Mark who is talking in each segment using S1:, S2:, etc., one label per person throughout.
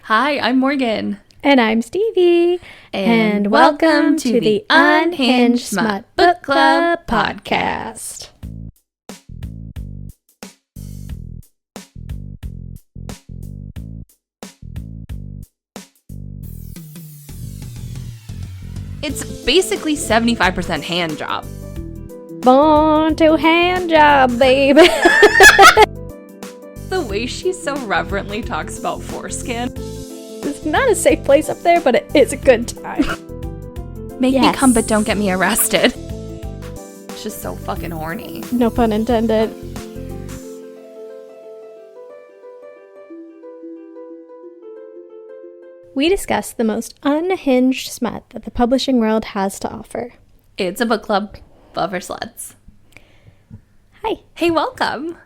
S1: Hi, I'm Morgan.
S2: And I'm Stevie.
S1: And welcome to the Unhinged Smut Book Club podcast. It's basically 75% hand job.
S2: Born to hand job, baby.
S1: The way she so reverently talks about foreskin.
S2: It's not a safe place up there, but it is a good time.
S1: Make me come, but don't get me arrested. It's just so fucking horny.
S2: No pun intended. We discuss the most unhinged smut that the publishing world has to offer.
S1: It's a book club. Love her sluts.
S2: Hi.
S1: Hey, welcome.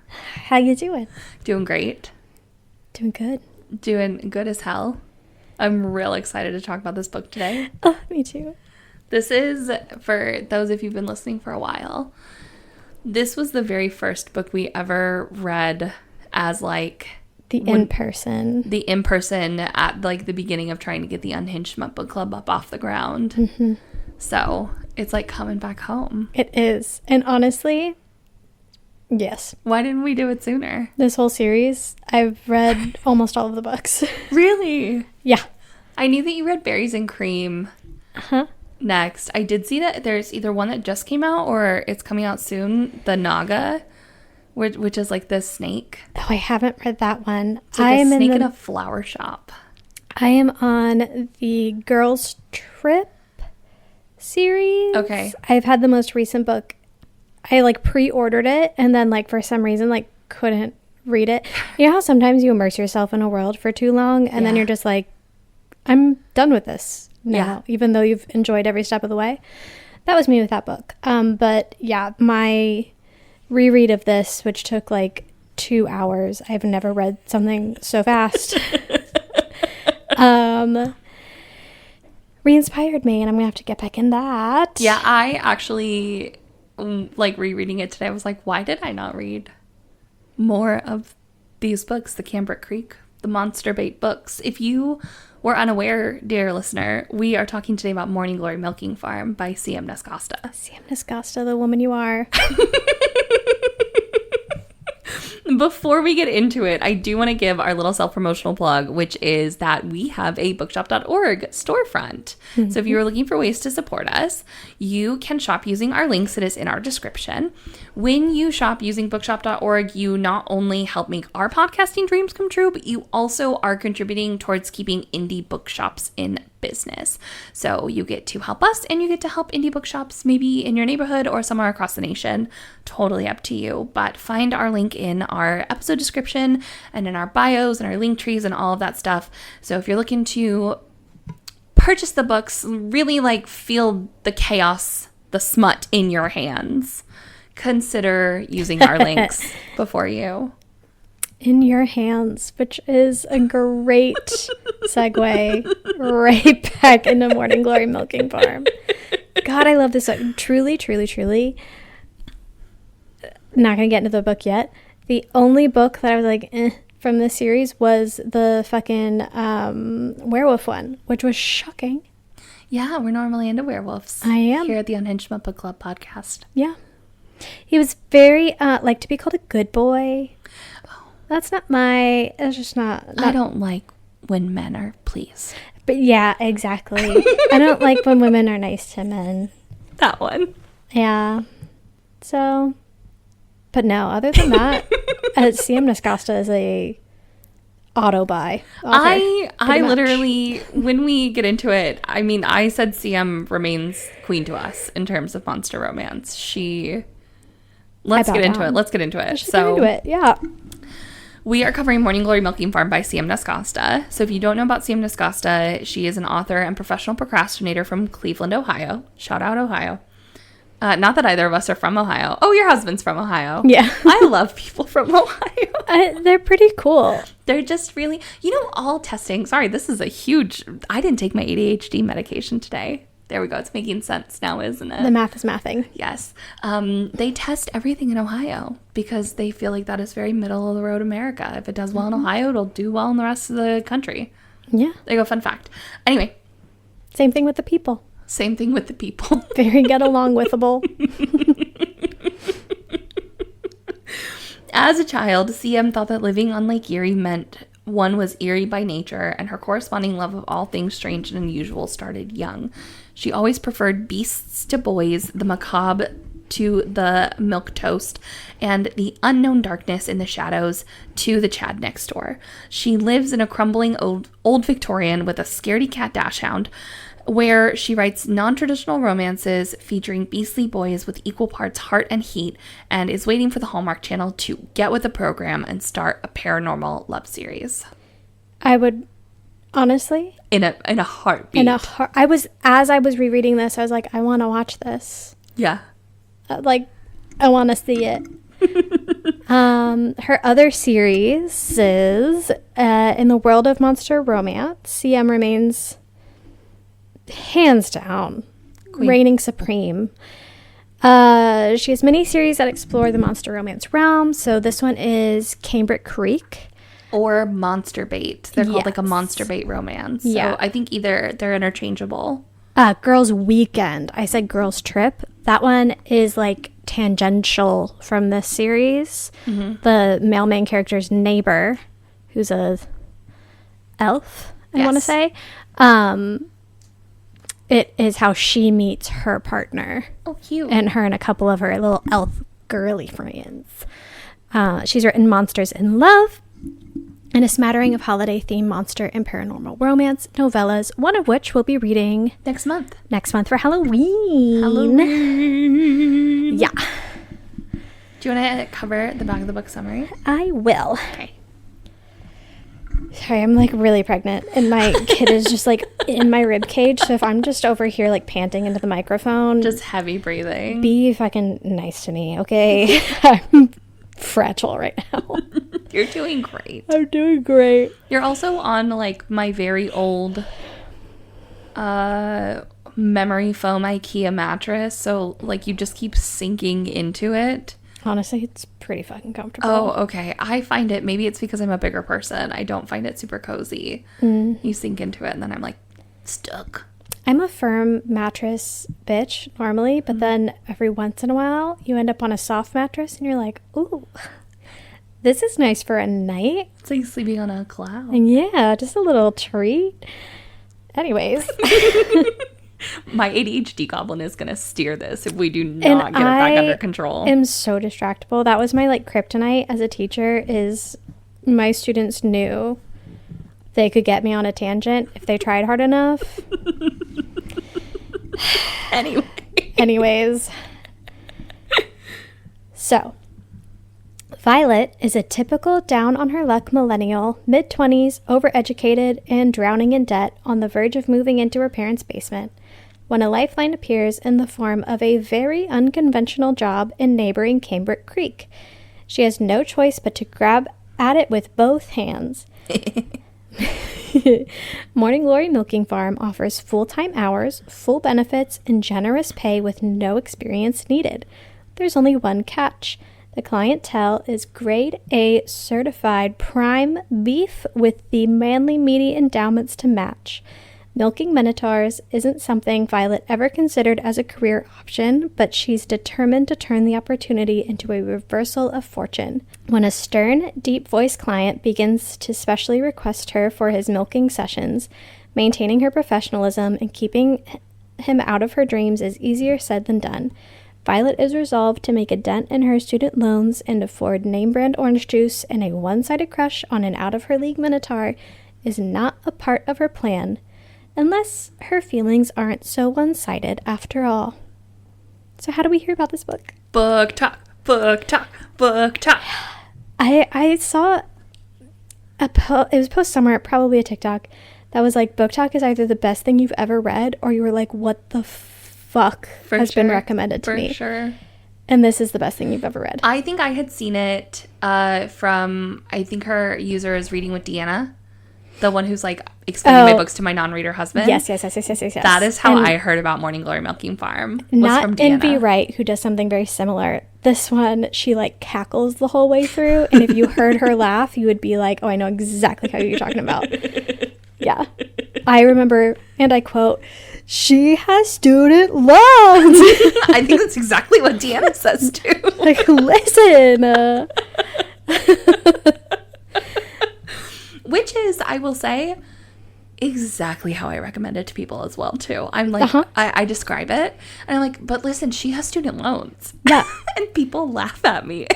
S2: How you doing?
S1: Doing great.
S2: Doing good.
S1: Doing good as hell. I'm real excited to talk about this book today.
S2: Oh, me too.
S1: This is, for those of you who've been listening for a while, this was the very first book we ever read as like...
S2: The in-person
S1: at like the beginning of trying to get the Unhinged Smut Book Club up off the ground.
S2: Mm-hmm.
S1: So it's like coming back home.
S2: It is. And honestly, yes.
S1: Why didn't we do it sooner?
S2: This whole series, I've read almost all of the books.
S1: Really?
S2: Yeah.
S1: I knew that you read Berries and Cream.
S2: Uh-huh.
S1: Next. I did see that there's either one that just came out or it's coming out soon. The Naga, which is like this snake.
S2: Oh, I haven't read that one.
S1: It's like a snake in a flower shop.
S2: I am on the Girls Trip series.
S1: Okay.
S2: I've had the most recent book. I like pre-ordered it and then like for some reason like couldn't read it. You know how sometimes you immerse yourself in a world for too long and then you're just like, I'm done with this now, even though you've enjoyed every step of the way. That was me with that book. But yeah, my reread of this, which took like 2 hours. I've never read something so fast. Re-inspired me, and I'm gonna have to get back in that.
S1: Yeah, I actually like rereading it today. I was like, why did I not read more of these books? The Cambric Creek, the Monster Bait books. If you were unaware, dear listener, we are talking today about Morning Glory Milking Farm by C.M. Nascosta.
S2: C.M. Nascosta, the woman you are.
S1: Before we get into it, I do want to give our little self-promotional plug, which is that we have a bookshop.org storefront. Mm-hmm. So if you are looking for ways to support us, you can shop using our links that is in our description. When you shop using bookshop.org, you not only help make our podcasting dreams come true, but you also are contributing towards keeping indie bookshops in business. So you get to help us and you get to help indie bookshops maybe in your neighborhood or somewhere across the nation. Totally up to you. But find our link in our episode description and in our bios and our link trees and all of that stuff. So if you're looking to purchase the books, really like feel the chaos, the smut in your hands, consider using our links before you.
S2: In your hands, which is a great segue right back into Morning Glory Milking Farm. God, I love this book. Truly, truly, truly. Not going to get into the book yet. The only book that I was like, from this series was the fucking werewolf one, which was shocking.
S1: Yeah, we're normally into werewolves.
S2: I am.
S1: Here at the Unhinged Smut Book Club podcast.
S2: Yeah. He was very, like, to be called a good boy. That's not my, it's just not.
S1: I don't like when men are pleased.
S2: But yeah, exactly. I don't like when women are nice to men.
S1: That one.
S2: Yeah. So, but no, other than that, C.M. Nascosta is a auto-buy author,
S1: I literally, when we get into it, I mean, I said CM remains queen to us in terms of monster romance. Let's get into it. Let's get into it.
S2: Yeah.
S1: We are covering Morning Glory Milking Farm by C.M. Nascosta. So if you don't know about C.M. Nascosta, she is an author and professional procrastinator from Cleveland, Ohio. Shout out, Ohio. Not that either of us are from Ohio. Oh, your husband's from Ohio.
S2: Yeah.
S1: I love people from Ohio.
S2: They're pretty cool.
S1: They're just really, all testing. Sorry, this is I didn't take my ADHD medication today. There we go. It's making sense now, isn't it?
S2: The math is mathing.
S1: Yes. They test everything in Ohio because they feel like that is very middle of the road America. If it does well in Ohio, it'll do well in the rest of the country.
S2: Yeah.
S1: There you go, fun fact. Anyway.
S2: Same thing with the people.
S1: Same thing with the people.
S2: Very get along withable.
S1: As a child, CM thought that living on Lake Erie meant one was eerie by nature, and her corresponding love of all things strange and unusual started young. She always preferred beasts to boys, the macabre to the milquetoast, and the unknown darkness in the shadows to the Chad next door. She lives in a crumbling old Victorian with a scaredy cat dachshund, where she writes non-traditional romances featuring beastly boys with equal parts heart and heat, and is waiting for the Hallmark Channel to get with the program and start a paranormal love series.
S2: I would, honestly,
S1: in a heartbeat.
S2: As I was rereading this, I was like, I want to watch this.
S1: Yeah.
S2: I want to see it. Her other series is in the world of monster romance. CM remains hands down
S1: Queen.
S2: reigning supreme. She has many series that explore the monster romance realm. So this one is Cambric Creek.
S1: Or Monster Bait. They're called like a
S2: Yes.
S1: Monster Bait romance.
S2: Yeah.
S1: So I think either they're interchangeable.
S2: Girls Weekend. I said Girls Trip. That one is like tangential from this series.
S1: Mm-hmm.
S2: The male main character's neighbor, who's a elf, I want to
S1: Yes.
S2: say. It is how she meets her partner.
S1: Oh, cute.
S2: And her and a couple of her little elf girly friends. She's written Monsters in Love and a smattering of holiday-themed monster and paranormal romance novellas, one of which we'll be reading
S1: Next month
S2: for Halloween. Yeah.
S1: Do you want to cover the back of the book summary?
S2: I will.
S1: Okay.
S2: Sorry, I'm like really pregnant and my kid is just like in my rib cage. So if I'm just over here like panting into the microphone,
S1: Just heavy breathing.
S2: be fucking nice to me, okay? I'm fragile right now.
S1: You're doing great.
S2: I'm doing great.
S1: You're also on like my very old memory foam IKEA mattress. So like you just keep sinking into it.
S2: Honestly, it's pretty fucking comfortable.
S1: Oh, okay. I find it, maybe it's because I'm a bigger person. I don't find it super cozy. You sink into it and then I'm like stuck.
S2: I'm a firm mattress bitch normally, but then every once in a while you end up on a soft mattress and you're like, ooh, this is nice for a night.
S1: It's like sleeping on a cloud.
S2: And yeah, just a little treat. Anyways.
S1: My ADHD goblin is going to steer this if we do not get it back under control.
S2: I am so distractible. That was my like kryptonite as a teacher, is my students knew they could get me on a tangent if they tried hard enough. Anyways. So, Violet is a typical down-on-her-luck millennial, mid-20s, overeducated, and drowning in debt, on the verge of moving into her parents' basement, when a lifeline appears in the form of a very unconventional job in neighboring Cambric Creek. She has no choice but to grab at it with both hands. Morning Glory Milking Farm offers full-time hours, full benefits, and generous pay with no experience needed. There's only one catch. The clientele is grade A certified prime beef with the manly meaty endowments to match. Milking minotaurs isn't something Violet ever considered as a career option, but she's determined to turn the opportunity into a reversal of fortune. When a stern, deep-voiced client begins to specially request her for his milking sessions, maintaining her professionalism and keeping him out of her dreams is easier said than done. Violet is resolved to make a dent in her student loans and afford name-brand orange juice, and a one-sided crush on an out-of-her-league minotaur is not a part of her plan, unless her feelings aren't so one-sided after all. So how do we hear about this book?
S1: Book talk, book talk, book talk.
S2: I saw it was posted somewhere, probably a TikTok, that was like, book talk is either the best thing you've ever read, or you were like, what the fuck has been recommended to me.
S1: For sure.
S2: And this is the best thing you've ever read.
S1: I think I had seen it from, I think her user is Reading with Deanna. The one who's like explaining my books to my non-reader husband.
S2: Yes.
S1: That is how I heard about Morning Glory Milking Farm. Was
S2: Not
S1: from Deanna.
S2: Envy Wright, who does something very similar. This one, she like cackles the whole way through. And if you heard her laugh, you would be like, oh, I know exactly how you're talking about. Yeah. I remember, and I quote, "She has student loans."
S1: I think that's exactly what Deanna says too.
S2: Like, listen.
S1: Which is, I will say, exactly how I recommend it to people as well too. I'm like, I describe it, and I'm like, but listen, she has student loans.
S2: Yeah.
S1: And people laugh at me.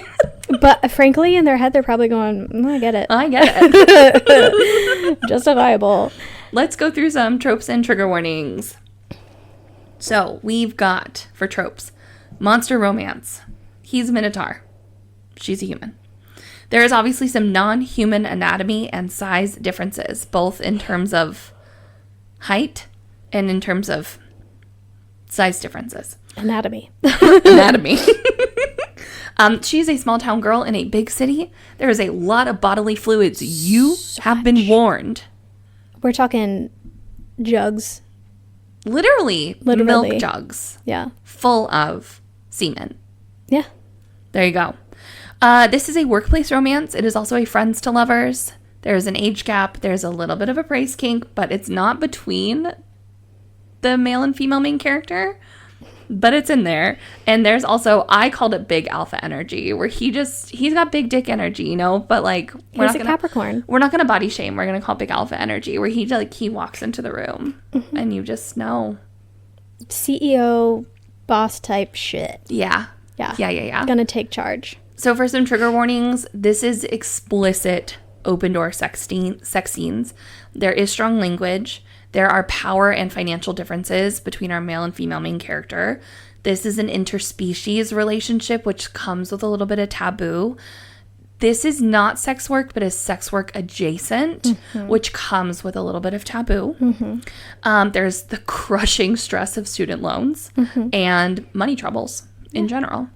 S2: But frankly, in their head, they're probably going, I get it.
S1: I get it.
S2: Justifiable.
S1: Let's go through some tropes and trigger warnings. So we've got, for tropes, monster romance. He's a minotaur. She's a human. There is obviously some non-human anatomy and size differences, both in terms of height and in terms of size differences.
S2: Anatomy.
S1: Anatomy. She's a small town girl in a big city. There is a lot of bodily fluids. You have been warned.
S2: We're talking jugs.
S1: Literally milk jugs.
S2: Yeah.
S1: Full of semen.
S2: Yeah.
S1: There you go. This is a workplace romance. It is also a friends to lovers. There's an age gap. There's a little bit of a praise kink, but it's not between the male and female main character, but it's in there. And there's also, I called it big alpha energy, where he's got big dick energy, you know, but like,
S2: he's a Capricorn.
S1: We're not going to body shame. We're going to call it big alpha energy, where he walks into the room and you just know.
S2: CEO boss type shit.
S1: Yeah.
S2: Yeah. Gonna take charge.
S1: So for some trigger warnings, this is explicit open door sex scenes. There is strong language. There are power and financial differences between our male and female main character. This is an interspecies relationship, which comes with a little bit of taboo. This is not sex work, but is sex work adjacent, which comes with a little bit of taboo. There's the crushing stress of student loans and money troubles in general.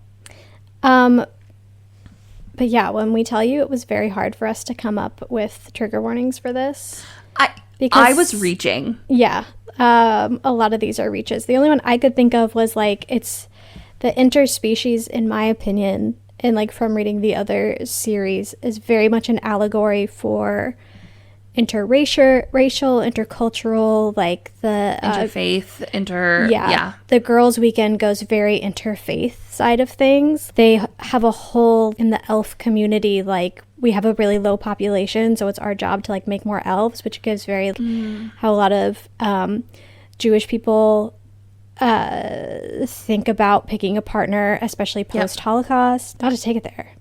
S2: But yeah, when we tell you, it was very hard for us to come up with trigger warnings for this.
S1: I was reaching.
S2: Yeah. A lot of these are reaches. The only one I could think of was like, it's the interspecies, in my opinion, and like from reading the other series, is very much an allegory for interracial, intercultural, like the
S1: interfaith,
S2: the girls' weekend goes very interfaith side of things. They have a whole, in the elf community, like we have a really low population, so it's our job to like make more elves, which gives very how a lot of Jewish people think about picking a partner, especially post-Holocaust. Not to take it there.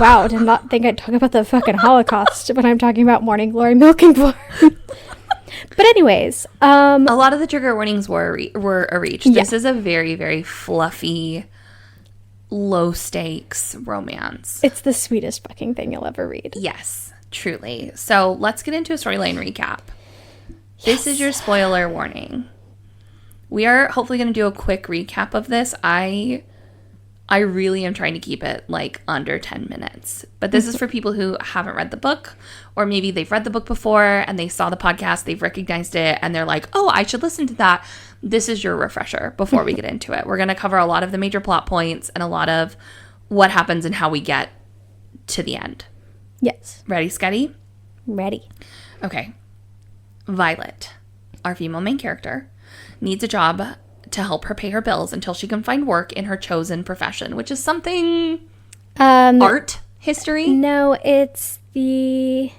S2: Wow, did not think I'd talk about the fucking Holocaust when I'm talking about Morning Glory milking for. But anyways,
S1: a lot of the trigger warnings were a reach. This is a very, very fluffy, low stakes romance.
S2: It's the sweetest fucking thing you'll ever read.
S1: Yes, truly. So let's get into a storyline recap. This is your spoiler warning. We are hopefully going to do a quick recap of this. I really am trying to keep it like under 10 minutes. But this is for people who haven't read the book, or maybe they've read the book before and they saw the podcast, they've recognized it, and they're like, oh, I should listen to that. This is your refresher before we get into it. We're going to cover a lot of the major plot points and a lot of what happens and how we get to the end.
S2: Yes.
S1: Ready, Sketty?
S2: Ready.
S1: Okay. Violet, our female main character, needs a job to help her pay her bills until she can find work in her chosen profession, which is something art history.
S2: No, it's the...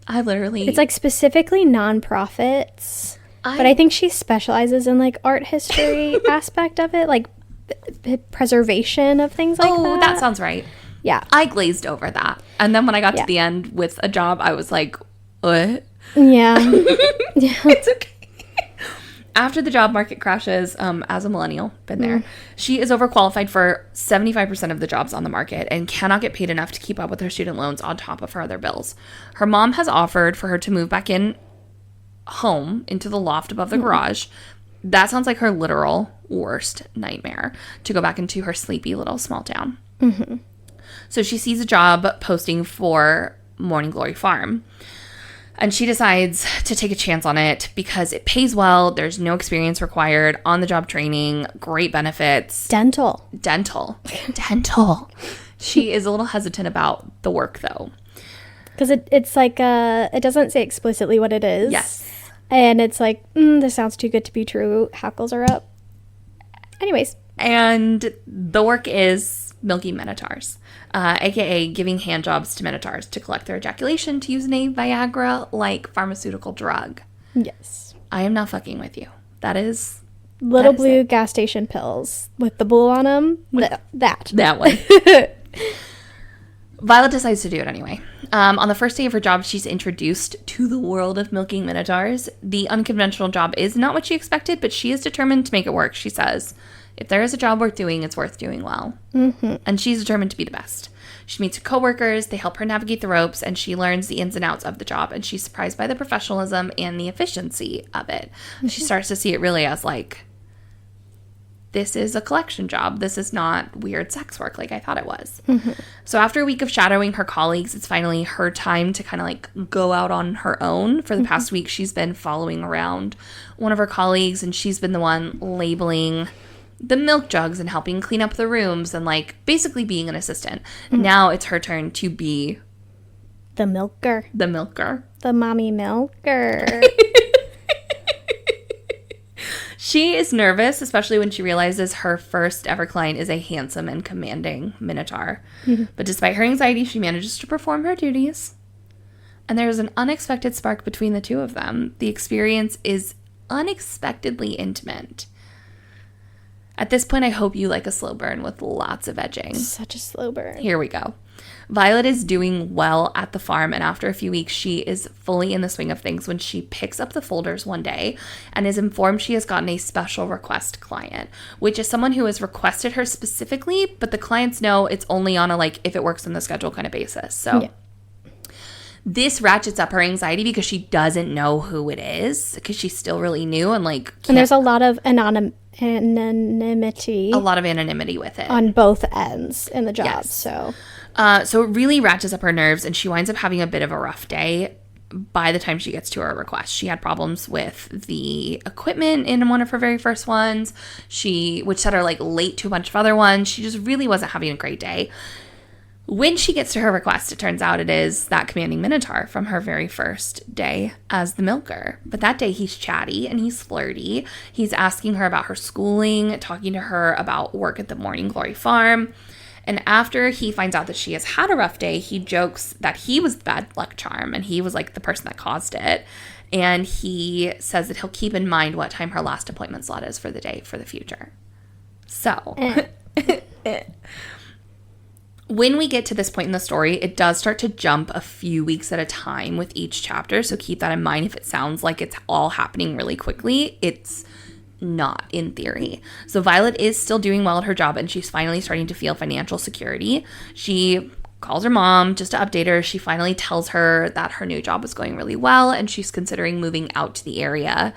S2: It's like specifically nonprofits. But I think she specializes in like art history aspect of it, like preservation of things like that.
S1: Oh, that sounds right.
S2: Yeah.
S1: I glazed over that. And then when I got to the end with a job, I was like, what?
S2: Yeah.
S1: It's okay. After the job market crashes, as a millennial, been there, she is overqualified for 75% of the jobs on the market and cannot get paid enough to keep up with her student loans on top of her other bills. Her mom has offered for her to move back in home into the loft above the garage. That sounds like her literal worst nightmare, to go back into her sleepy little small town. So she sees a job posting for Morning Glory Farm. And she decides to take a chance on it because it pays well. There's no experience required, on-the-job training, great benefits.
S2: Dental.
S1: She is a little hesitant about the work, though.
S2: Because it's like, it doesn't say explicitly what it is.
S1: Yes.
S2: And it's like, this sounds too good to be true. Hackles are up. Anyways.
S1: And the work is milking minotaurs, aka giving hand jobs to minotaurs to collect their ejaculation to use in a Viagra-like pharmaceutical drug.
S2: Yes.
S1: I am not fucking with you. That is...
S2: Little blue gas station pills with the blue on them. That
S1: one. Violet decides to do it anyway. On the first day of her job, she's introduced to the world of milking minotaurs. The unconventional job is not what she expected, but she is determined to make it work. She says, if there is a job worth doing, it's worth doing well. Mm-hmm. And she's determined to be the best. She meets her coworkers, they help her navigate the ropes, and she learns the ins and outs of the job. And she's surprised by the professionalism and the efficiency of it. Mm-hmm. She starts to see it really as like, this is a collection job. This is not weird sex work like I thought it was. Mm-hmm. So after a week of shadowing her colleagues, it's finally her time to kind of like go out on her own. For the mm-hmm. past week, she's been following around one of her colleagues, and she's been the one labeling the milk jugs and helping clean up the rooms and like basically being an assistant. Mm-hmm. Now it's her turn to be
S2: the milker.
S1: The milker.
S2: The mommy milker.
S1: She is nervous, especially when she realizes her first ever client is a handsome and commanding minotaur. Mm-hmm. But despite her anxiety, she manages to perform her duties. And there's an unexpected spark between the two of them. The experience is unexpectedly intimate. At this point, I hope you like a slow burn with lots of edging.
S2: Such a slow burn.
S1: Here we go. Violet is doing well at the farm, and after a few weeks, she is fully in the swing of things when she picks up the folders one day and is informed she has gotten a special request client, which is someone who has requested her specifically, but the clients know it's only on a, like, if it works in the schedule kind of basis. So this ratchets up her anxiety because she doesn't know who it is, because she's still really new and, like...
S2: And there's a lot of anonymity.
S1: A lot of anonymity with it.
S2: On both ends in the job,
S1: yes.
S2: So
S1: it really ratchets up her nerves, and she winds up having a bit of a rough day by the time she gets to her request. She had problems with the equipment in one of her very first ones, which set her like late to a bunch of other ones. She just really wasn't having a great day. When she gets to her request, it turns out it is that commanding minotaur from her very first day as the milker. But that day, he's chatty and he's flirty. He's asking her about her schooling, talking to her about work at the Morning Glory farm. And after he finds out that she has had a rough day, he jokes that he was the bad luck charm and he was like the person that caused it. And he says that he'll keep in mind what time her last appointment slot is for the day for the future. So... When we get to this point in the story, it does start to jump a few weeks at a time with each chapter, so keep that in mind. If it sounds like it's all happening really quickly, it's not in theory. So Violet is still doing well at her job, and she's finally starting to feel financial security. She calls her mom just to update her. She finally tells her that her new job is going really well, and she's considering moving out to the area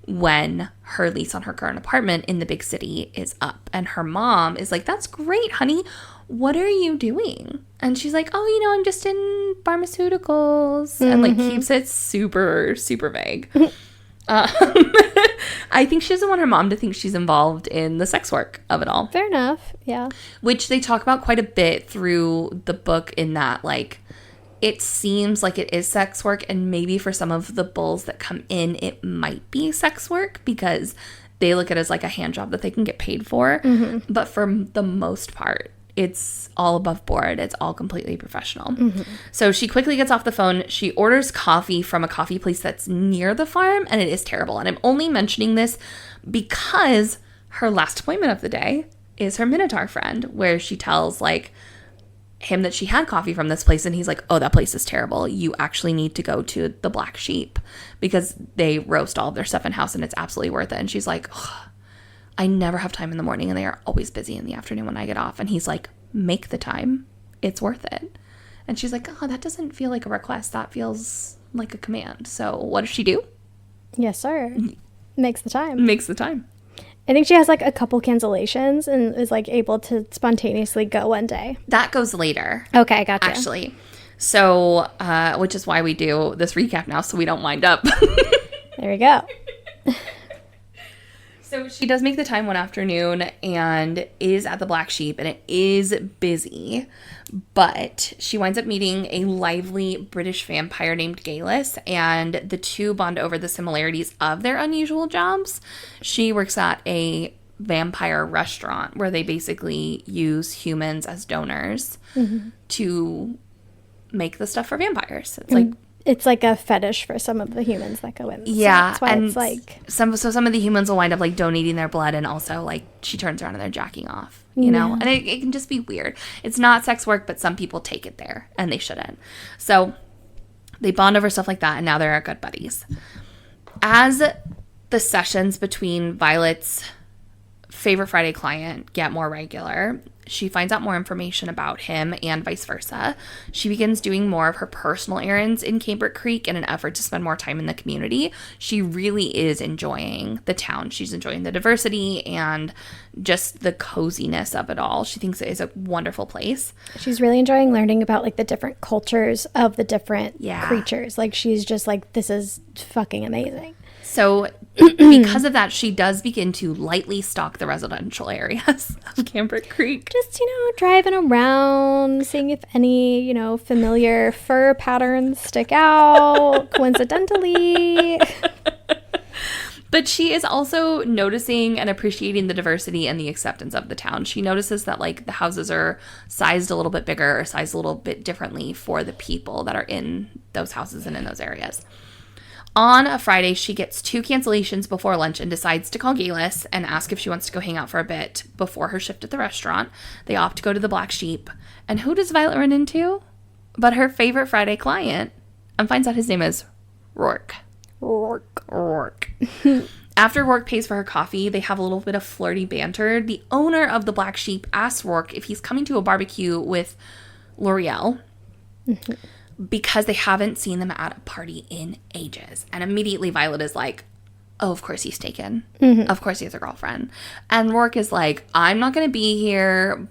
S1: when her lease on her current apartment in the big city is up. And her mom is like, that's great, honey. What are you doing? And she's like, oh, I'm just in pharmaceuticals. Mm-hmm. And like keeps it super, super vague. I think she doesn't want her mom to think she's involved in the sex work of it all.
S2: Fair enough. Yeah.
S1: Which they talk about quite a bit through the book, in that like it seems like it is sex work, and maybe for some of the bulls that come in, it might be sex work because they look at it as like a hand job that they can get paid for. Mm-hmm. But for the most part, it's all above board. It's all completely professional. Mm-hmm. So she quickly gets off the phone. She orders coffee from a coffee place that's near the farm, and it is terrible. And I'm only mentioning this because her last appointment of the day is her Minotaur friend, where she tells like him that she had coffee from this place, and he's like, oh, that place is terrible. You actually need to go to the Black Sheep because they roast all of their stuff in-house and it's absolutely worth it. And she's like, oh, I never have time in the morning, and they are always busy in the afternoon when I get off. And he's like, make the time. It's worth it. And she's like, oh, that doesn't feel like a request. That feels like a command. So what does she do?
S2: Yes, sir. Makes the time.
S1: Makes the time.
S2: I think she has like a couple cancellations and is like able to spontaneously go one day.
S1: That goes later.
S2: Okay, gotcha.
S1: Actually. So, which is why we do this recap now, so we don't wind up.
S2: There we go.
S1: So she does make the time one afternoon and is at the Black Sheep, and it is busy, but she winds up meeting a lively British vampire named Galus, and the two bond over the similarities of their unusual jobs. She works at a vampire restaurant where they basically use humans as donors to make the stuff for vampires.
S2: It's like a fetish for some of the humans that go in.
S1: Yeah,
S2: so that's why
S1: and
S2: it's like
S1: some of the humans will wind up like donating their blood, and also like she turns around and they're jacking off, you know, and it can just be weird. It's not sex work, but some people take it there, and they shouldn't. So they bond over stuff like that, and now they're good buddies. As the sessions between Violet's favorite Friday client get more regular, she finds out more information about him and vice versa. She begins doing more of her personal errands in Cambric Creek in an effort to spend more time in the community. She really is enjoying the town. She's enjoying the diversity and just the coziness of it all. She thinks it is a wonderful place.
S2: she's really enjoying learning about like the different cultures of the different creatures. Like she's just like, this is fucking amazing.
S1: So because of that, she does begin to lightly stalk the residential areas of Cambric Creek.
S2: Just, driving around, seeing if any, familiar fur patterns stick out coincidentally.
S1: But she is also noticing and appreciating the diversity and the acceptance of the town. She notices that, like, the houses are sized a little bit bigger or sized a little bit differently for the people that are in those houses and in those areas. On a Friday, she gets 2 cancellations before lunch and decides to call Galus and ask if she wants to go hang out for a bit before her shift at the restaurant. They opt to go to the Black Sheep. And who does Violet run into? But her favorite Friday client, and finds out his name is Rourke. Rourke. After Rourke pays for her coffee, they have a little bit of flirty banter. The owner of the Black Sheep asks Rourke if he's coming to a barbecue with L'Oreal. Because they haven't seen them at a party in ages. And immediately Violet is like, oh, of course he's taken. Of course he has a girlfriend. And Rourke is like, I'm not going to be here.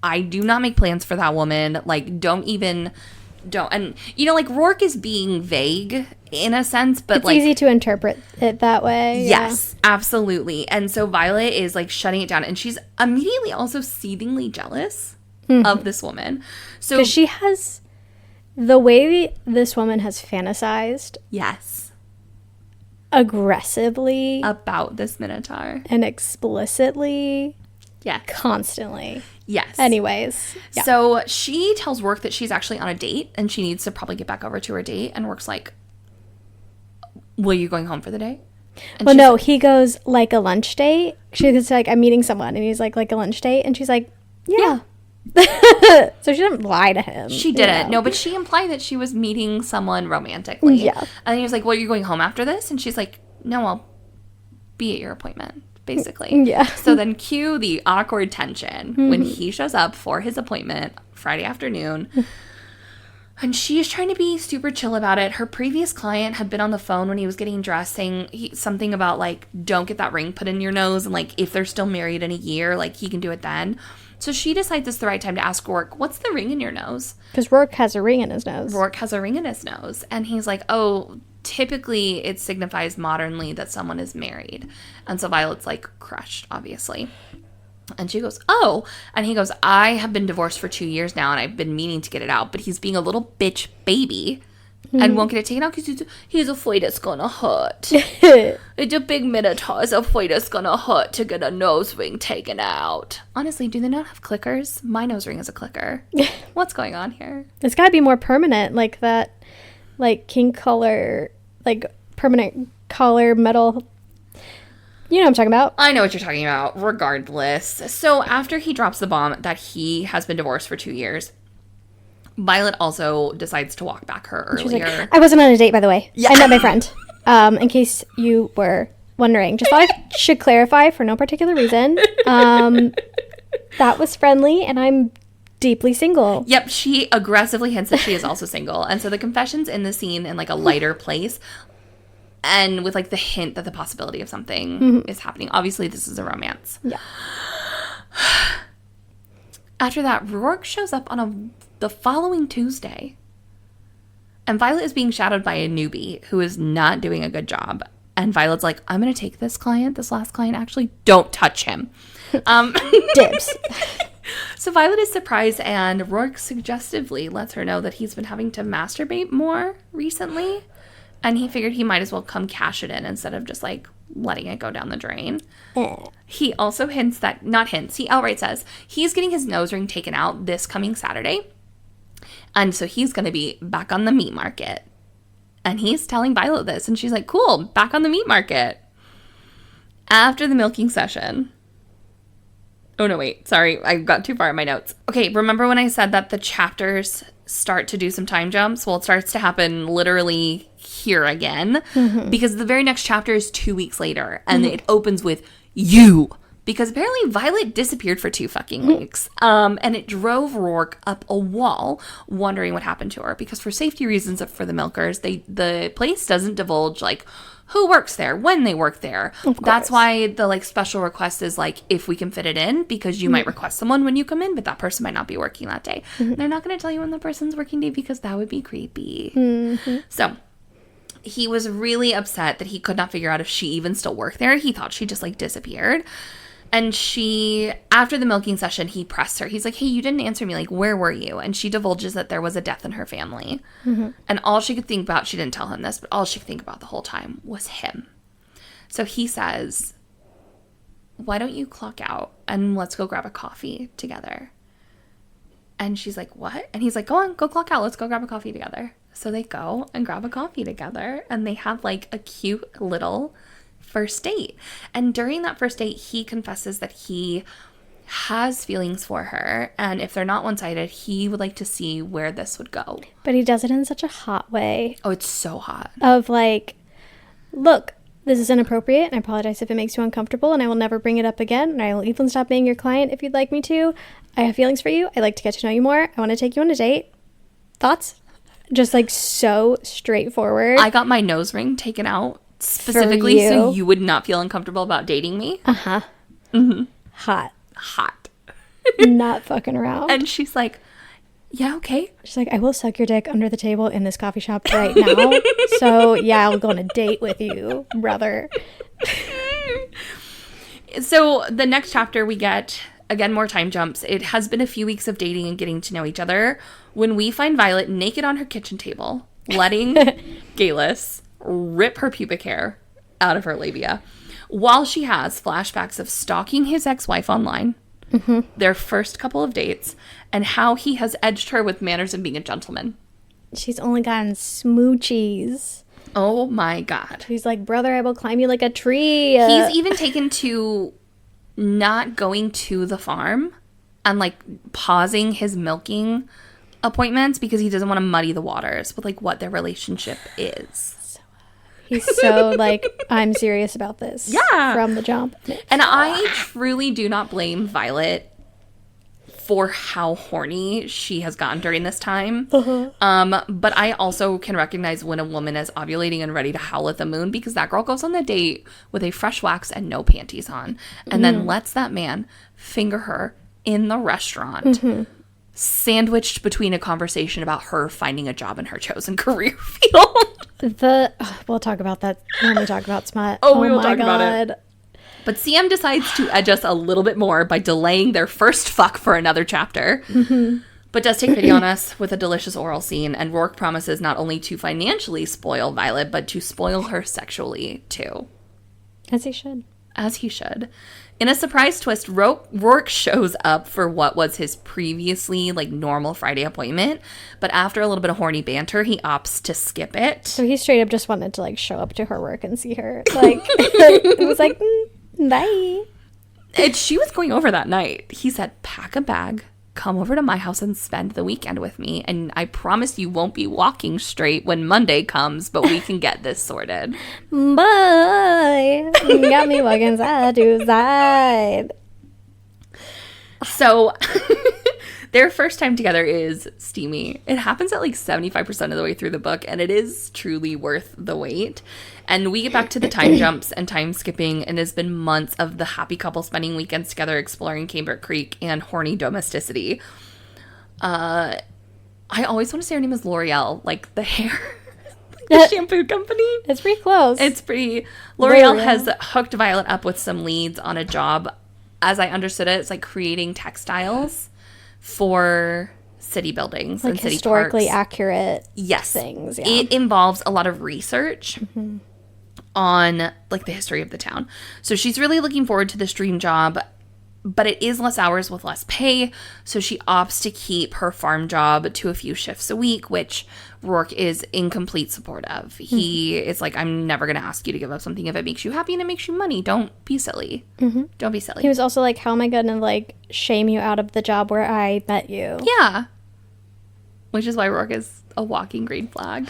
S1: I do not make plans for that woman. Like, don't. And, like, Rourke is being vague in a sense, but
S2: it's easy to interpret it that way.
S1: Yes, absolutely. And so Violet is, like, shutting it down. And she's immediately also seethingly jealous of this woman. So
S2: because she has... The way this woman has fantasized.
S1: Yes.
S2: Aggressively.
S1: About this Minotaur.
S2: And explicitly.
S1: Yeah.
S2: Constantly.
S1: Yes.
S2: Anyways. Yeah.
S1: So she tells Rourke that she's actually on a date and she needs to probably get back over to her date. And Rourke's like, well, you going home for the day? And
S2: well, no, he goes, like a lunch date. She's like, I'm meeting someone. And he's like a lunch date. And she's like, yeah. So she didn't lie to him.
S1: She didn't. No, but she implied that she was meeting someone romantically.
S2: Yeah.
S1: And he was like, well, you're going home after this? And she's like, no, I'll be at your appointment, basically.
S2: Yeah.
S1: So then cue the awkward tension when he shows up for his appointment Friday afternoon. And she is trying to be super chill about it. Her previous client had been on the phone when he was getting dressed saying something about, like, don't get that ring put in your nose. And, like, if they're still married in a year, like, he can do it then. So she decides it's the right time to ask Rourke, what's the ring in your nose?
S2: Because Rourke has a ring in his nose.
S1: Rourke has a ring in his nose. And he's like, oh, typically it signifies modernly that someone is married. And so Violet's, like, crushed, obviously. And she goes, oh. And he goes, I have been divorced for 2 years now, and I've been meaning to get it out. But he's being a little bitch baby and won't get it taken out because he's afraid it's going to hurt. It's a big Minotaur is afraid it's going to hurt to get a nose ring taken out. Honestly, do they not have clickers? My nose ring is a clicker. What's going on here?
S2: It's got to be more permanent, like that, like king color, like permanent collar metal. You know what I'm talking about.
S1: I know what you're talking about, regardless. So after he drops the bomb that he has been divorced for 2 years, Violet also decides to walk back her earlier.
S2: She's like, I wasn't on a date, by the way. Yeah. I met my friend. In case you were wondering. Just thought I should clarify for no particular reason. That was friendly, and I'm deeply single.
S1: Yep, she aggressively hints that she is also single. And so the confession's in the scene in, like, a lighter place. And with, like, the hint that the possibility of something is happening. Obviously, this is a romance.
S2: Yeah.
S1: After that, Rourke shows up on the following Tuesday. And Violet is being shadowed by a newbie who is not doing a good job. And Violet's like, I'm going to take this last client, actually. Don't touch him.
S2: Dibs.
S1: So Violet is surprised, and Rourke suggestively lets her know that he's been having to masturbate more recently. And he figured he might as well come cash it in instead of just, like, letting it go down the drain. He also hints that, not hints, he outright says he's getting his nose ring taken out this coming Saturday. And so he's going to be back on the meat market. And he's telling Violet this, and she's like, cool, back on the meat market. After the milking session. Oh, no, wait. Sorry. I got too far in my notes. Okay, remember when I said that the chapters start to do some time jumps? Well, it starts to happen literally here again. Because the very next chapter is 2 weeks later. And it opens with you. Because apparently Violet disappeared for 2 fucking weeks. And it drove Rourke up a wall, wondering what happened to her. Because for safety reasons for the milkers, the place doesn't divulge, like, who works there, when they work there. That's why the, like, special request is, like, if we can fit it in. Because you might request someone when you come in, but that person might not be working that day. They're not going to tell you when the person's working day because that would be creepy. So he was really upset that he could not figure out if she even still worked there. He thought she just, like, disappeared. And she, after the milking session, he pressed her. He's like, hey, you didn't answer me. Like, where were you? And she divulges that there was a death in her family. And all she could think about, she didn't tell him this, but all she could think about the whole time was him. So he says, why don't you clock out and let's go grab a coffee together? And she's like, what? And he's like, go on, go clock out. Let's go grab a coffee together. So they go and grab a coffee together. And they have, like, a cute little first date. And during that first date, he confesses that he has feelings for her, and if they're not one-sided, he would like to see where this would go.
S2: But he does it in such a hot way.
S1: Oh, it's so hot.
S2: Of like, look, this is inappropriate, and I apologize if it makes you uncomfortable, and I will never bring it up again, and I will even stop being your client if you'd like me to. I have feelings for you. I'd like to get to know you more. I want to take you on a date. Thoughts? Just like so straightforward.
S1: I got my nose ring taken out specifically so you would not feel uncomfortable about dating me.
S2: Hot. Not fucking around.
S1: And she's like, yeah, okay.
S2: She's like, I will suck your dick under the table in this coffee shop right now. So yeah, I'll go on a date with you, brother.
S1: So the next chapter we get, again, more time jumps. It has been a few weeks of dating and getting to know each other when we find Violet naked on her kitchen table, letting Galus rip her pubic hair out of her labia while she has flashbacks of stalking his ex-wife online, their first couple of dates, and how he has edged her with manners and being a gentleman.
S2: She's only gotten smoochies.
S1: Oh my God.
S2: He's like, brother, I will climb you like a tree.
S1: He's even taken to not going to the farm and like pausing his milking appointments because he doesn't want to muddy the waters with like what their relationship is.
S2: He's so like, I'm serious about this.
S1: Yeah.
S2: From the jump.
S1: And I truly do not blame Violet for how horny she has gotten during this time. But I also can recognize when a woman is ovulating and ready to howl at the moon, because that girl goes on the date with a fresh wax and no panties on, and then lets that man finger her in the restaurant, sandwiched between a conversation about her finding a job in her chosen career field.
S2: We'll talk about that when we talk about smut.
S1: Oh, we will talk about it. But CM decides to edge us a little bit more by delaying their first fuck for another chapter. But does take pity on us with a delicious oral scene. And Rourke promises not only to financially spoil Violet, but to spoil her sexually, too.
S2: As he should.
S1: As he should. In a surprise twist, Rourke shows up for what was his previously, like, normal Friday appointment. But after a little bit of horny banter, he opts to skip it.
S2: So he straight up just wanted to, like, show up to her work and see her. Like, it was like, bye.
S1: And she was going over that night. He said, pack a bag, come over to my house and spend the weekend with me. And I promise you won't be walking straight when Monday comes, but we can get this sorted.
S2: Bye. You got me walking side to side.
S1: So their first time together is steamy. It happens at like 75% of the way through the book, and it is truly worth the wait. And we get back to the time jumps and time skipping, and it's been months of the happy couple spending weekends together exploring Cambric Creek and horny domesticity. I always want to say her name is L'Oreal, like the hair. The shampoo company.
S2: It's pretty close.
S1: It's pretty. L'Oreal has hooked Violet up with some leads on a job. As I understood it, it's like creating textiles for city buildings
S2: like
S1: and city
S2: historically
S1: parks.
S2: Accurate
S1: Yes.
S2: things. Yeah.
S1: It involves a lot of research on like the history of the town. So she's really looking forward to this dream job, but it is less hours with less pay. So she opts to keep her farm job to a few shifts a week, which Rourke is in complete support of. He is like, I'm never going to ask you to give up something if it makes you happy and it makes you money. Don't be silly. Don't be silly.
S2: He was also like, how am I going to like shame you out of the job where I met you?
S1: Yeah. Which is why Rourke is a walking green flag.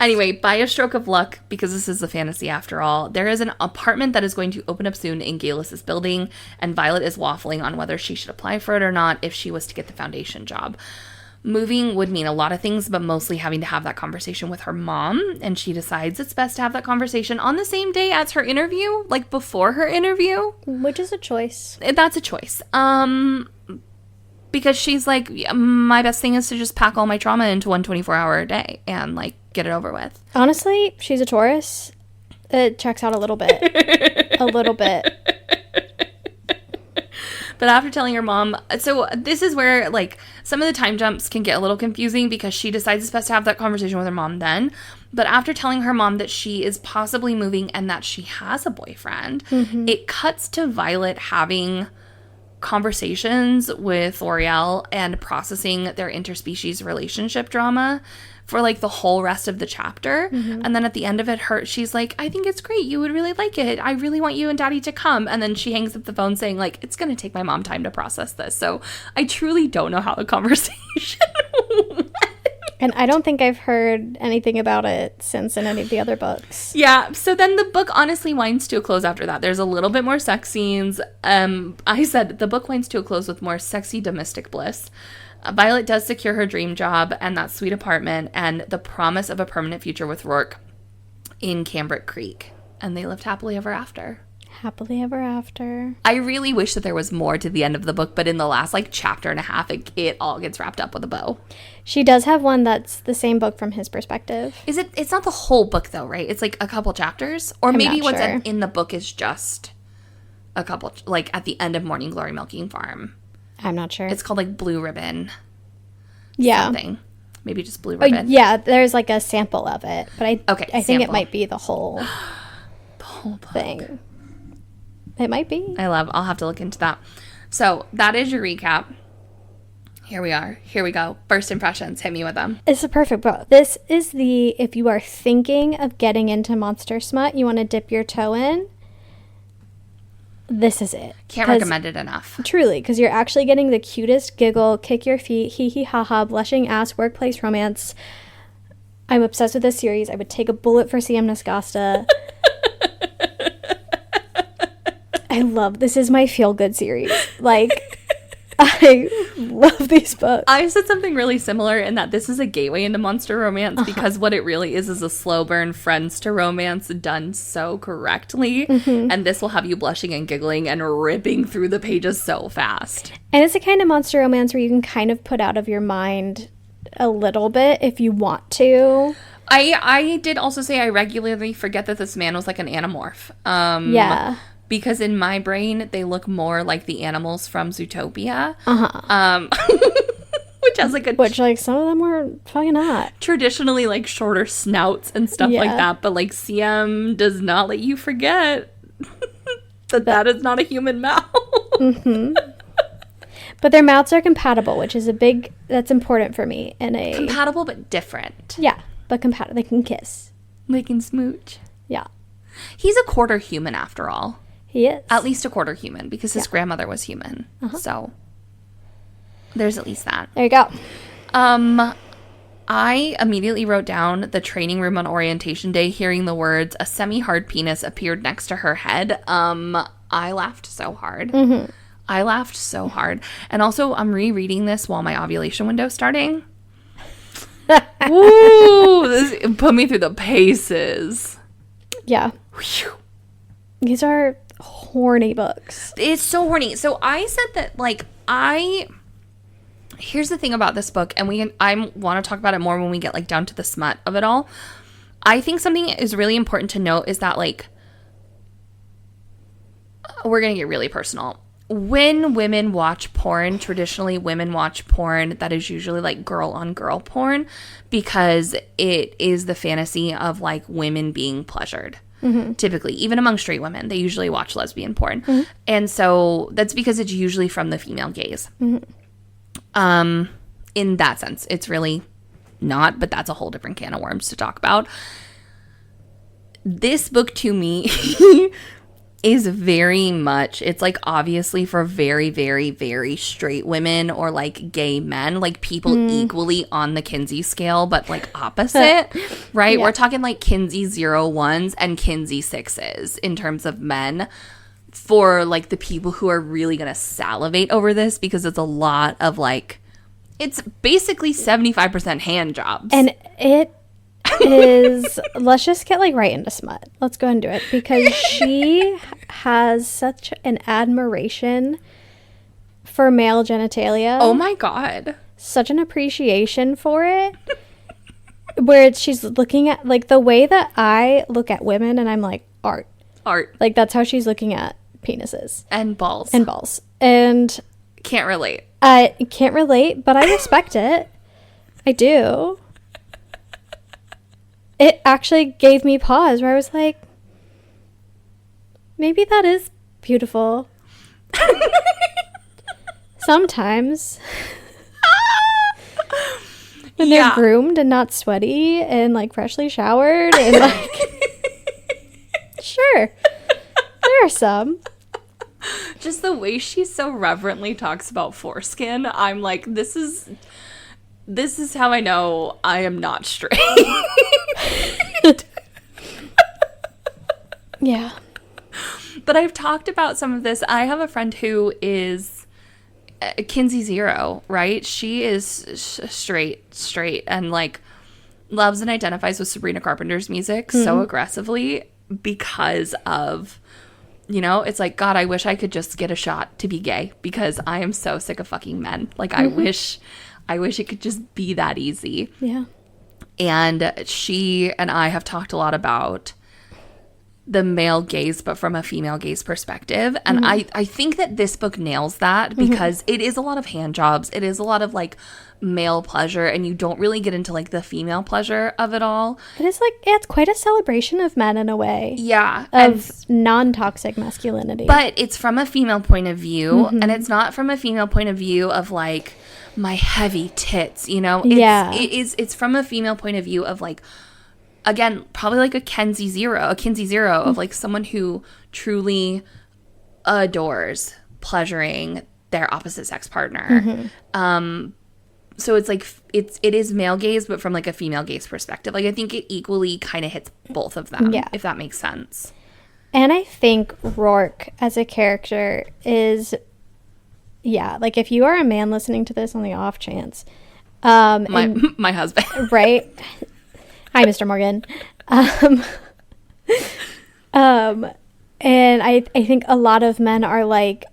S1: Anyway, by a stroke of luck, because this is a fantasy after all, there is an apartment that is going to open up soon in Gaelus's building, and Violet is waffling on whether she should apply for it or not if she was to get the foundation job. Moving would mean a lot of things, but mostly having to have that conversation with her mom, and she decides it's best to have that conversation on the same day as her interview, like before her interview.
S2: Which is a choice.
S1: That's a choice. Because she's like, my best thing is to just pack all my trauma into one 24-hour day and like get it over with.
S2: Honestly, she's a Taurus. It checks out a little bit. A little bit.
S1: But after telling her mom, so this is where like some of the time jumps can get a little confusing because she decides it's best to have that conversation with her mom then. But after telling her mom that she is possibly moving and that she has a boyfriend, it cuts to Violet having conversations with L'Oreal and processing their interspecies relationship drama for like the whole rest of the chapter. And then at the end of it, she's like, I think it's great. You would really like it. I really want you and Daddy to come. And then she hangs up the phone saying like, it's going to take my mom time to process this. So I truly don't know how the conversation went.
S2: And I don't think I've heard anything about it since in any of the other books.
S1: Yeah, so then the book honestly winds to a close after that. There's a little bit more sex scenes. I said the book winds to a close with more sexy domestic bliss. Violet does secure her dream job and that sweet apartment and the promise of a permanent future with Rourke in Cambric Creek. And they lived happily ever after.
S2: Happily ever after.
S1: I really wish that there was more to the end of the book, but in the last like chapter and a half, it all gets wrapped up with a bow.
S2: She does have one that's the same book from his perspective.
S1: Is it? It's not the whole book though, right? It's like a couple chapters, or maybe what's in the book is just a couple, like at the end of Morning Glory Milking Farm.
S2: I'm not sure.
S1: It's called like Blue Ribbon.
S2: Yeah.
S1: Something. Maybe just Blue Ribbon.
S2: Yeah, there's like a sample of it, but I think it might be the whole
S1: book
S2: thing. It might be.
S1: I'll have to look into that. So that is your recap. Here we are. Here we go. First impressions. Hit me with them.
S2: It's a perfect book. This is if you are thinking of getting into monster smut, you want to dip your toe in, this is it.
S1: Can't recommend it enough.
S2: Truly, because you're actually getting the cutest giggle, kick your feet, hee hee ha ha, blushing ass, workplace romance. I'm obsessed with this series. I would take a bullet for CM Nascosta. This is my feel-good series. Like, I love these books.
S1: I said something really similar in that this is a gateway into monster romance because what it really is a slow burn friends to romance done so correctly. And this will have you blushing and giggling and ripping through the pages so fast.
S2: And it's a kind of monster romance where you can kind of put out of your mind a little bit if you want to.
S1: I did also say I regularly forget that this man was like an anamorph.
S2: Yeah.
S1: Because in my brain, they look more like the animals from Zootopia. Which has like
S2: like some of them were fucking not.
S1: Traditionally like shorter snouts and stuff like that. But like CM does not let you forget that is not a human mouth.
S2: But their mouths are compatible, which is that's important for me.
S1: Compatible but different.
S2: Yeah, but compatible. They can kiss.
S1: They can smooch.
S2: Yeah.
S1: He's a quarter human after all.
S2: He is.
S1: At least a quarter human because his grandmother was human. So there's at least that.
S2: There you go.
S1: I immediately wrote down the training room on orientation day, hearing the words, a semi-hard penis appeared next to her head. I laughed so hard. I laughed so hard. And also, I'm rereading this while my ovulation window's starting. Ooh, this put me through the paces.
S2: Yeah.
S1: Whew.
S2: These are horny books.
S1: It's so horny. So I said that, like, here's the thing about this book, and I want to talk about it more when we get, like, down to the smut of it all. I think something is really important to note is that, like, we're going to get really personal. When women watch porn, traditionally women watch porn that is usually like girl on girl porn because it is the fantasy of like women being pleasured. Mm-hmm. Typically, even among straight women, they usually watch lesbian porn. Mm-hmm. And so that's because it's usually from the female gaze. Mm-hmm. In that sense, it's really not, but that's a whole different can of worms to talk about. This book to me is very much, it's like obviously for very, very, very straight women or like gay men, like people equally on the Kinsey scale, but like opposite, right? Yeah. We're talking like Kinsey 0-1s and Kinsey 6s in terms of men for like the people who are really going to salivate over this because it's a lot of like, it's basically 75% hand jobs.
S2: And it is, let's just get like right into smut. Let's go and do it because she has such an admiration for male genitalia.
S1: Oh my God.
S2: Such an appreciation for it. Where she's looking at like the way that I look at women and I'm like, art. Like that's how she's looking at penises.
S1: And balls.
S2: And
S1: can't relate.
S2: I can't relate, but I respect it. I do. It actually gave me pause where I was like, maybe that is beautiful. Sometimes. When they're groomed and not sweaty and like freshly showered and like, sure, there are some.
S1: Just the way she so reverently talks about foreskin, I'm like, this is how I know I am not straight.
S2: Yeah.
S1: But I've talked about some of this. I have a friend who is Kinsey 0, right? She is straight and like loves and identifies with Sabrina Carpenter's music so aggressively because of, you know, it's like, God, I wish I could just get a shot to be gay because I am so sick of fucking men. Like, I wish it could just be that easy.
S2: Yeah.
S1: And she and I have talked a lot about the male gaze, but from a female gaze perspective. And I think that this book nails that because it is a lot of hand jobs. It is a lot of like male pleasure, and you don't really get into like the female pleasure of it all.
S2: It is like, yeah, it's quite a celebration of men in a way.
S1: Yeah.
S2: Of non-toxic masculinity.
S1: But it's from a female point of view, and it's not from a female point of view of like my heavy tits, you know? It's from a female point of view of like, again, probably like a Kinsey 0 of like someone who truly adores pleasuring their opposite sex partner. So it's like, it is male gaze, but from like a female gaze perspective. Like, I think it equally kind of hits both of them, if that makes sense.
S2: And I think Rourke as a character is, like if you are a man listening to this on the off chance.
S1: My husband.
S2: Right? Hi, Mr. Morgan. And I think a lot of men are like,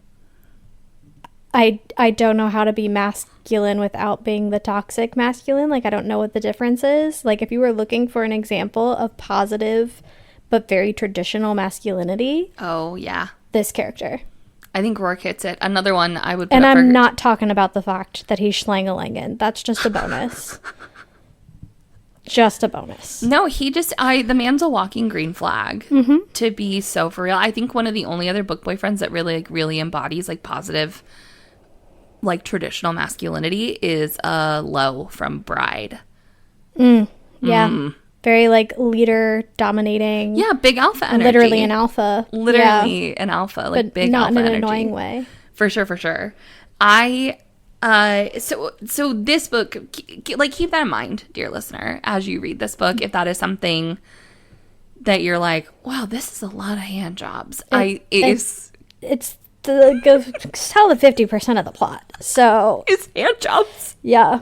S2: I don't know how to be masculine without being the toxic masculine. Like, I don't know what the difference is. Like, if you were looking for an example of positive but very traditional masculinity.
S1: Oh, yeah.
S2: This character.
S1: I think Rourke hits it. Another one I would put
S2: And I'm not talking about the fact that he's schlang-a-langin'. That's just a bonus. Just a bonus.
S1: No, the man's a walking green flag, to be so for real. I think one of the only other book boyfriends that really embodies like positive, like traditional masculinity is Lo from Bride.
S2: Yeah. Very like leader dominating.
S1: Yeah, big alpha energy.
S2: Literally an alpha.
S1: Literally an alpha, like
S2: but
S1: big
S2: not
S1: alpha
S2: in an
S1: energy.
S2: Annoying way.
S1: For sure. So this book, like, keep that in mind, dear listener, as you read this book, if that is something that you're like, wow, this is a lot of hand jobs.
S2: It's the solid 50% of the plot. So
S1: it's hand jobs.
S2: Yeah.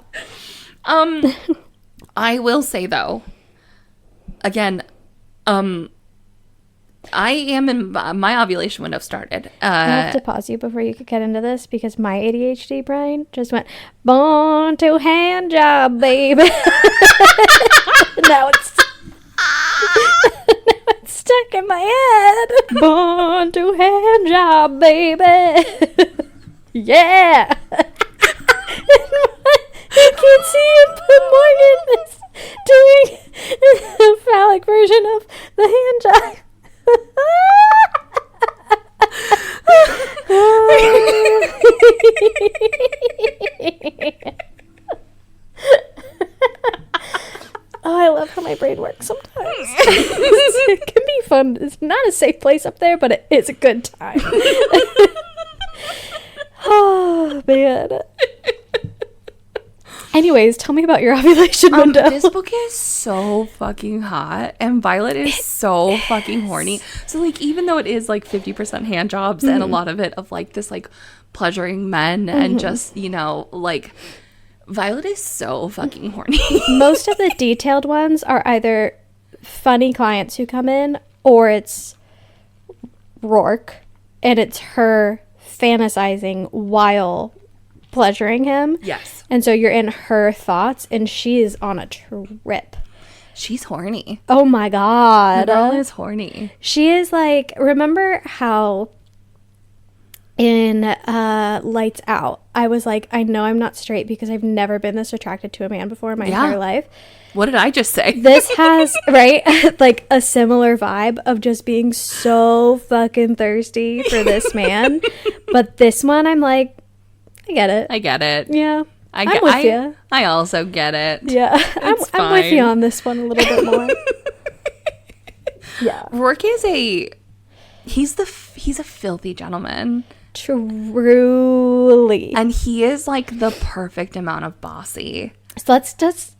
S1: I will say though, again, I am in my ovulation window started.
S2: I have to pause you before you could get into this because my ADHD brain just went, born to hand job, baby. Now it's stuck in my head. Born to hand job, baby. Yeah. I can't see it, but Morgan is doing a phallic version of the hand job. Oh, I love how my brain works sometimes. It can be fun. It's not a safe place up there, but it is a good time. Oh, man. Anyways, tell me about your ovulation window.
S1: This book is so fucking hot, and Violet is so fucking horny. So, like, even though it is, like, 50% hand jobs and a lot of it of, like, this, like, pleasuring men and just, you know, like, Violet is so fucking horny.
S2: Most of the detailed ones are either funny clients who come in, or it's Rourke, and it's her fantasizing while pleasuring him.
S1: Yes.
S2: And so you're in her thoughts, and she is on a trip.
S1: She's horny.
S2: Oh my God.
S1: The girl is horny.
S2: She is like, remember how in Lights Out, I was like, I know I'm not straight because I've never been this attracted to a man before in my entire life.
S1: What did I just say?
S2: This has, right, like a similar vibe of just being so fucking thirsty for this man. But this one, I'm like, I get it.
S1: I get it.
S2: Yeah. I'm with you.
S1: I also get it.
S2: Yeah. I'm with you on this one a little bit more. Yeah.
S1: Rourke is he's a filthy gentleman.
S2: Truly.
S1: And he is like the perfect amount of bossy.
S2: So let's just,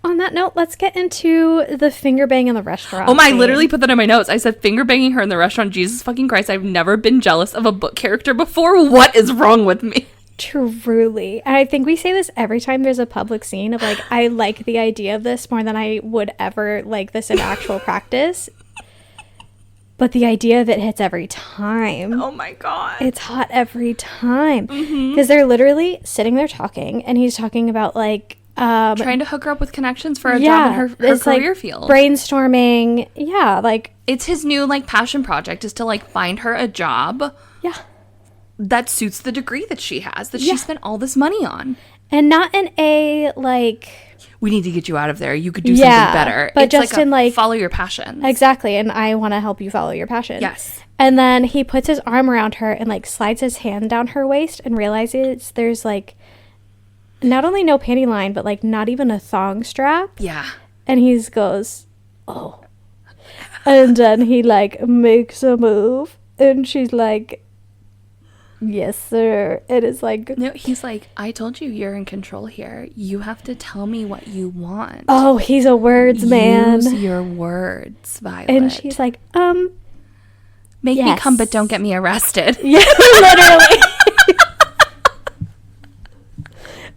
S2: on that note, let's get into the finger bang in the restaurant.
S1: Oh my, I literally put that in my notes. I said finger banging her in the restaurant. Jesus fucking Christ. I've never been jealous of a book character before. What is wrong with me?
S2: Truly. And I think we say this every time there's a public scene of like, I like the idea of this more than I would ever like this in actual practice. But the idea of it hits every time.
S1: Oh my God.
S2: It's hot every time. Because they're literally sitting there talking, and he's talking about like
S1: trying to hook her up with connections for a job in her career field.
S2: Brainstorming. Yeah, like
S1: it's his new like passion project is to like find her a job.
S2: Yeah.
S1: That suits the degree that she has, that she spent all this money on.
S2: And not in a like,
S1: we need to get you out of there. You could do something better.
S2: But
S1: it's
S2: just
S1: like
S2: in like,
S1: follow your passions.
S2: Exactly. And I want to help you follow your passion.
S1: Yes.
S2: And then he puts his arm around her and like slides his hand down her waist and realizes there's like not only no panty line, but like not even a thong strap.
S1: Yeah.
S2: And he goes, oh. And then he like makes a move, and she's like, yes, sir. It is like,
S1: no, he's like, I told you you're in control here. You have to tell me what you want.
S2: Oh, he's a words man.
S1: Use your words, Violet.
S2: And she's like,
S1: make me come, but don't get me arrested.
S2: Yeah, literally.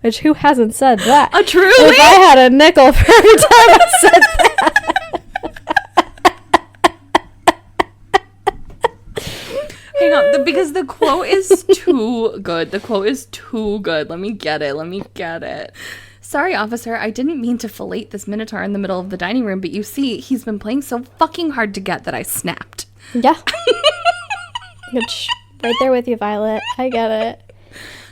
S2: Which, who hasn't said that?
S1: Truly?
S2: If I had a nickel for every time I said that.
S1: Hang on, because the quote is too good. The quote is too good. Let me get it. Sorry, officer, I didn't mean to fillet this minotaur in the middle of the dining room, but you see, he's been playing so fucking hard to get that I snapped.
S2: Yeah. Right there with you, Violet. I get it.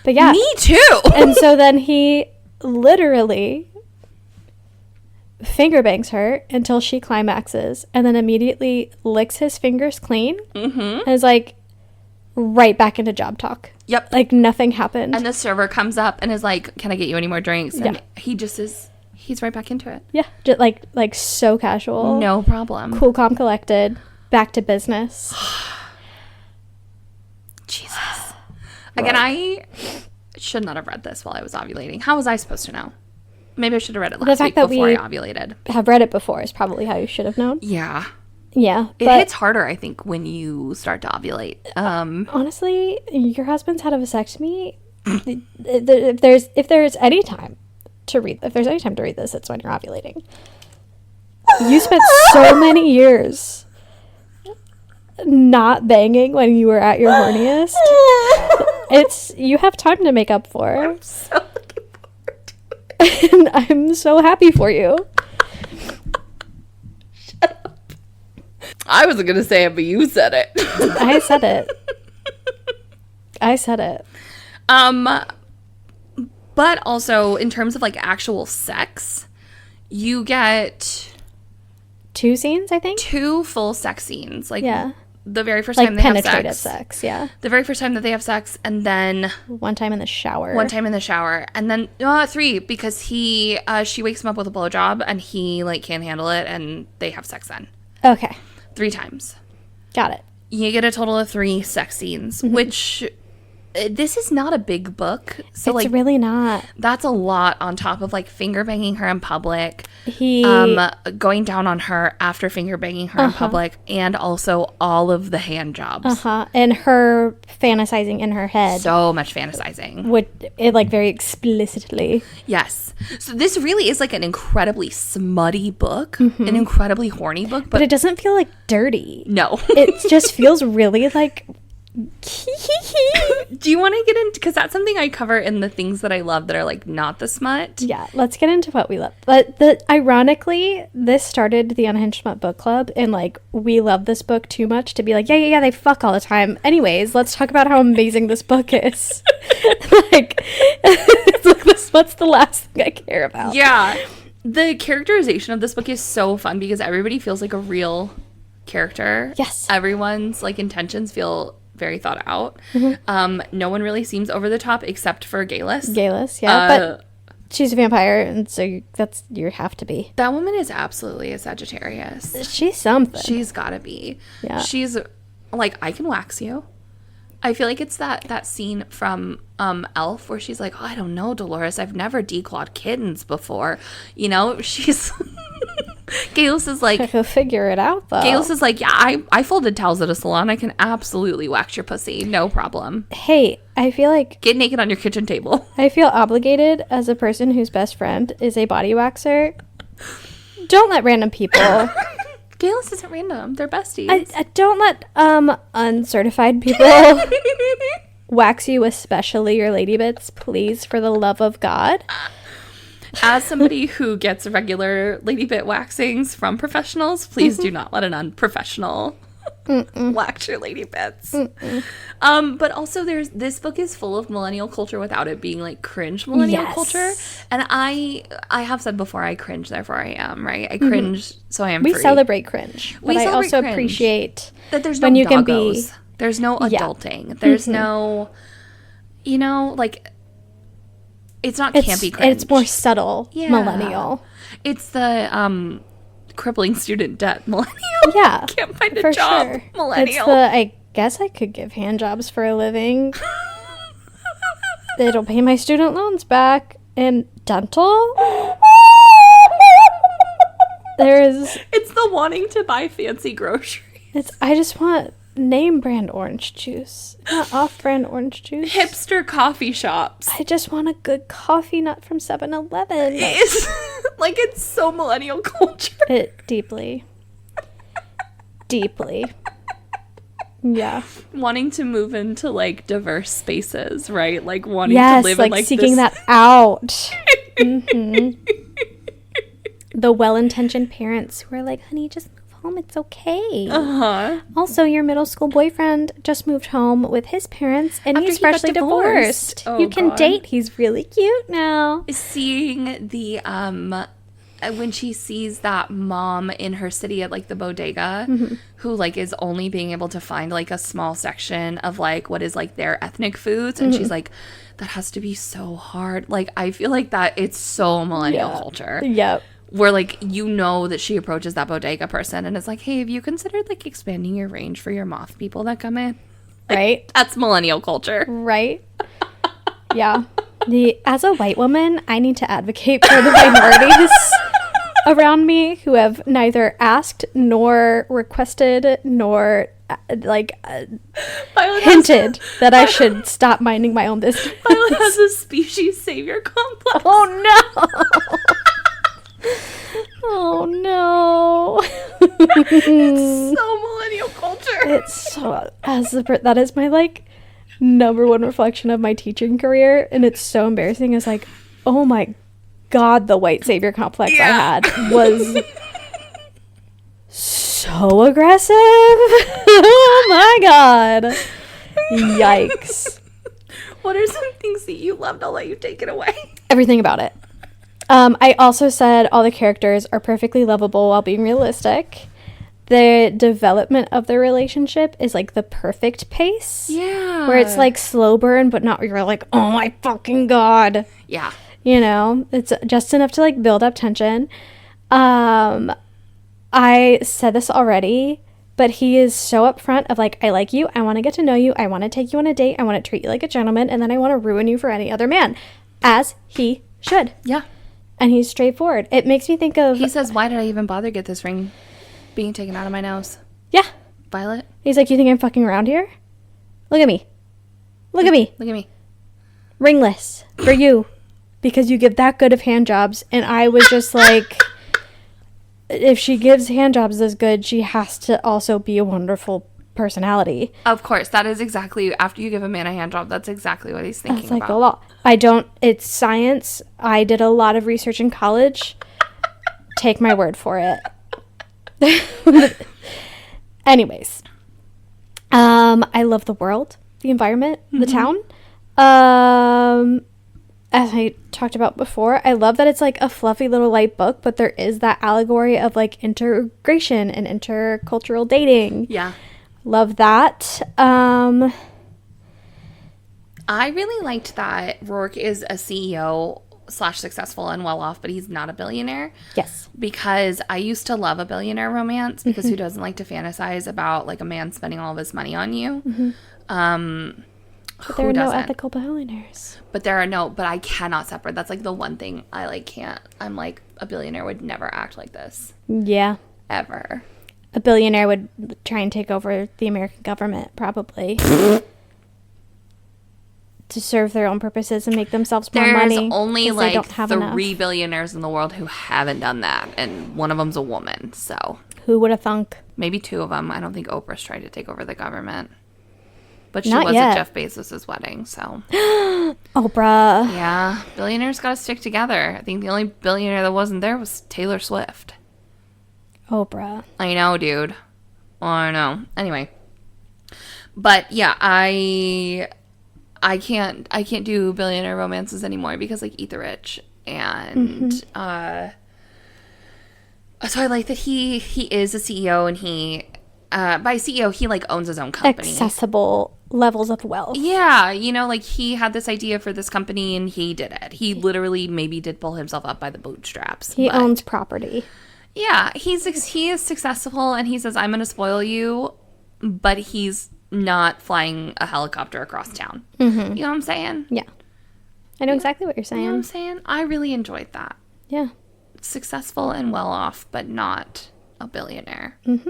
S2: But yeah.
S1: Me too.
S2: And so then he literally finger bangs her until she climaxes, and then immediately licks his fingers clean and is like right back into job talk.
S1: Yep.
S2: Like nothing happened.
S1: And the server comes up and is like, can I get you any more drinks? And
S2: Yeah.
S1: he's right back into it.
S2: Yeah. Just like so casual.
S1: No problem.
S2: Cool, calm, collected. Back to business.
S1: Jesus. Again, I should not have read this while I was ovulating. How was I supposed to know? Maybe I should have read it last week before I ovulated.
S2: Have read it before is probably how you should have known.
S1: Yeah.
S2: Yeah.
S1: It hits harder, I think, when you start to ovulate.
S2: Honestly, your husband's had a vasectomy. if there's any time to read this, it's when you're ovulating. You spent so many years not banging when you were at your horniest. You have time to make up for.
S1: I'm so looking forward to it.
S2: And I'm so happy for you.
S1: Shut up. I wasn't going to say it, but you said it.
S2: I said it.
S1: But also, in terms of, like, actual sex, you get
S2: 2 scenes, I think?
S1: 2 full sex scenes. Like,
S2: Yeah.
S1: the very first
S2: Like
S1: time they have
S2: penetrative
S1: sex.
S2: yeah.
S1: The very first time that they have sex, and then...
S2: One time in the shower.
S1: And then 3, because she wakes him up with a blowjob, and he, like, can't handle it, and they have sex then.
S2: Okay.
S1: 3 times.
S2: Got it.
S1: You get a total of 3 sex scenes, which... This is not a big book, so
S2: It's
S1: like
S2: really not.
S1: that's a lot on top of like finger banging her in public, going down on her after finger banging her in public, and also all of the hand jobs.
S2: And her fantasizing in her head.
S1: So much fantasizing.
S2: Would it like very explicitly?
S1: Yes. So this really is like an incredibly smutty book, an incredibly horny book,
S2: But it doesn't feel like dirty.
S1: no.
S2: It just feels really like.
S1: Do you want to get into, because that's something I cover in the things that I love that are like not the smut.
S2: Yeah, let's get into what we love. But ironically, this started the Unhinged Smut Book Club, and like we love this book too much to be like, yeah, they fuck all the time. Anyways, let's talk about how amazing this book is. Like, look, the smut's the last thing I care about.
S1: Yeah. The characterization of this book is so fun because everybody feels like a real character.
S2: Yes.
S1: Everyone's like intentions feel very thought out. No one really seems over the top except for Galus.
S2: Yeah, but she's a vampire, and so you have to be.
S1: That woman is absolutely a Sagittarius.
S2: She's something.
S1: She's gotta be.
S2: Yeah.
S1: She's like, I can wax you. I feel like it's that scene from Elf where she's like, oh, I don't know, Dolores, I've never declawed kittens before. You know, she's... Galus is like...
S2: He'll figure it out, though.
S1: Galus is like, yeah, I folded towels at a salon. I can absolutely wax your pussy. No problem.
S2: Hey, I feel like...
S1: Get naked on your kitchen table.
S2: I feel obligated as a person whose best friend is a body waxer. Don't let random people...
S1: Galus isn't random. They're besties.
S2: I don't let uncertified people wax you, especially your lady bits, please, for the love of God.
S1: As somebody who gets regular lady bit waxings from professionals, please do not let an unprofessional wax your lady bits. But also, this book is full of millennial culture without it being like cringe millennial culture. And I have said before, I cringe, therefore I am, right? I cringe, so I am free.
S2: We celebrate cringe, but I also appreciate
S1: that there's no
S2: when you
S1: doggos.
S2: Can be.
S1: There's no adulting. There's no, you know, like. It's not campy cringe.
S2: It's more subtle millennial.
S1: It's the crippling student debt millennial.
S2: Yeah.
S1: Can't find a job millennial.
S2: It's the, I guess I could give hand jobs for a living. It'll pay my student loans back. And dental?
S1: It's the wanting to buy fancy groceries.
S2: I just want name brand orange juice, not off-brand orange juice.
S1: Hipster coffee shops.
S2: I just want a good coffee, not from 7-Eleven.
S1: It's so millennial culture.
S2: It deeply. Yeah.
S1: Wanting to move into like diverse spaces, right? Like wanting to live in like
S2: seeking
S1: this...
S2: that out. The well-intentioned parents who are like, honey, just home, it's okay. Also, your middle school boyfriend just moved home with his parents and he's freshly divorced. You can date. He's really cute now.
S1: Seeing the when she sees that mom in her city at like the bodega who like is only being able to find like a small section of like what is like their ethnic foods, and she's like, that has to be so hard. Like, I feel like that it's so millennial culture.
S2: Yep.
S1: Where, like, you know that she approaches that bodega person and is like, hey, have you considered, like, expanding your range for your moth people that come in? Like,
S2: right?
S1: That's millennial culture.
S2: Right? Yeah. As a white woman, I need to advocate for the minorities around me who have neither asked nor requested nor, hinted that I should stop minding my own business.
S1: Violet has a species savior complex.
S2: Oh, no! Oh no.
S1: It's so millennial culture.
S2: It's so that is my like number one reflection of my teaching career, and it's so embarrassing. It's like, oh my god, the white savior complex I had was so so aggressive. Oh my God. Yikes.
S1: What are some things that you loved? I'll let you take it away.
S2: Everything about it. I also said all the characters are perfectly lovable while being realistic. The development of their relationship is like the perfect pace.
S1: Yeah.
S2: Where it's like slow burn, but not you're like, oh my fucking God.
S1: Yeah.
S2: You know, it's just enough to like build up tension. I said this already, but he is so upfront of like, I like you. I want to get to know you. I want to take you on a date. I want to treat you like a gentleman. And then I want to ruin you for any other man. As he should.
S1: Yeah.
S2: And he's straightforward. It makes me think of...
S1: He says, why did I even bother get this ring being taken out of my nose?
S2: Yeah.
S1: Violet?
S2: He's like, you think I'm fucking around here? Look at me. Look at me.
S1: Look at me.
S2: Ringless. For you. Because you give that good of hand jobs. And I was just like... if she gives hand jobs this good, she has to also be a wonderful personality.
S1: Of course. That is exactly... After you give a man a hand job, that's exactly what he's thinking
S2: That's like
S1: about.
S2: a lot. It's science. I did a lot of research in college. Take my word for it. Anyways. I love the world, the environment, the town. As I talked about before, I love that it's like a fluffy little light book, but there is that allegory of like integration and intercultural dating.
S1: Yeah.
S2: Love that.
S1: I really liked that Rourke is a CEO / successful and well off, but he's not a billionaire.
S2: Yes.
S1: Because I used to love a billionaire romance, because who doesn't like to fantasize about like a man spending all of his money on you?
S2: But there are no ethical billionaires.
S1: But I cannot separate. That's like the one thing I like can't. I'm like, a billionaire would never act like this.
S2: Yeah.
S1: Ever.
S2: A billionaire would try and take over the American government, probably. To serve their own purposes and make themselves more money.
S1: There's only like 3
S2: enough.
S1: billionaires in the world who haven't done that, and one of them's a woman. So
S2: who would have thunk?
S1: Maybe 2 of them. I don't think Oprah's tried to take over the government, but she
S2: Not
S1: was
S2: yet.
S1: at Jeff Bezos' wedding. So
S2: Oprah.
S1: yeah, billionaires got to stick together. I think the only billionaire that wasn't there was Taylor Swift.
S2: Oprah.
S1: I know, dude. I know. Anyway, but yeah, I can't do billionaire romances anymore because like eat the rich, and so I like that he is a CEO, and he by CEO he like owns his own company.
S2: Accessible levels of wealth.
S1: Yeah, you know, like he had this idea for this company and he did it. He literally maybe did pull himself up by the bootstraps.
S2: He owns property.
S1: Yeah, he is successful, and he says, I'm going to spoil you, but he's not flying a helicopter across town. You know what I'm saying?
S2: Yeah. I know exactly what you're saying.
S1: You know what I'm saying? I really enjoyed that.
S2: Yeah.
S1: Successful and well off, but not a billionaire. And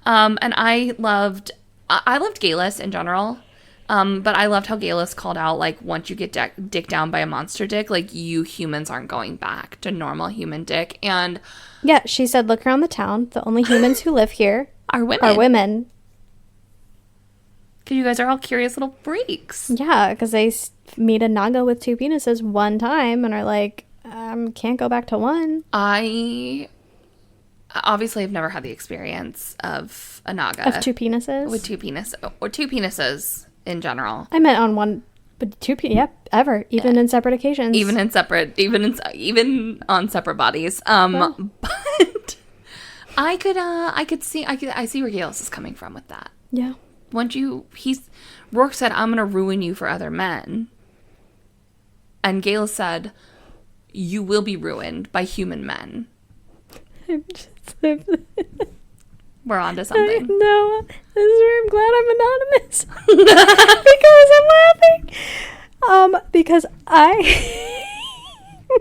S1: I loved Galis in general. But I loved how Galis called out, like, once you get dick down by a monster dick, like, you humans aren't going back to normal human dick. And
S2: yeah, she said, look around the town. The only humans who live here
S1: are women. Because you guys are all curious little freaks.
S2: Yeah, because they meet a naga with 2 penises one time and are like, can't go back to one.
S1: I obviously have never had the experience of a naga.
S2: Of 2 penises?
S1: With 2 penises in general.
S2: I meant on one, but 2 ever, even in separate occasions.
S1: Even on separate bodies. But I see where Galis is coming from with that.
S2: Yeah.
S1: Rourke said, I'm gonna ruin you for other men. And Galis said, you will be ruined by human men. We're on to something.
S2: No, this is where I'm glad I'm anonymous. Because I'm laughing. Because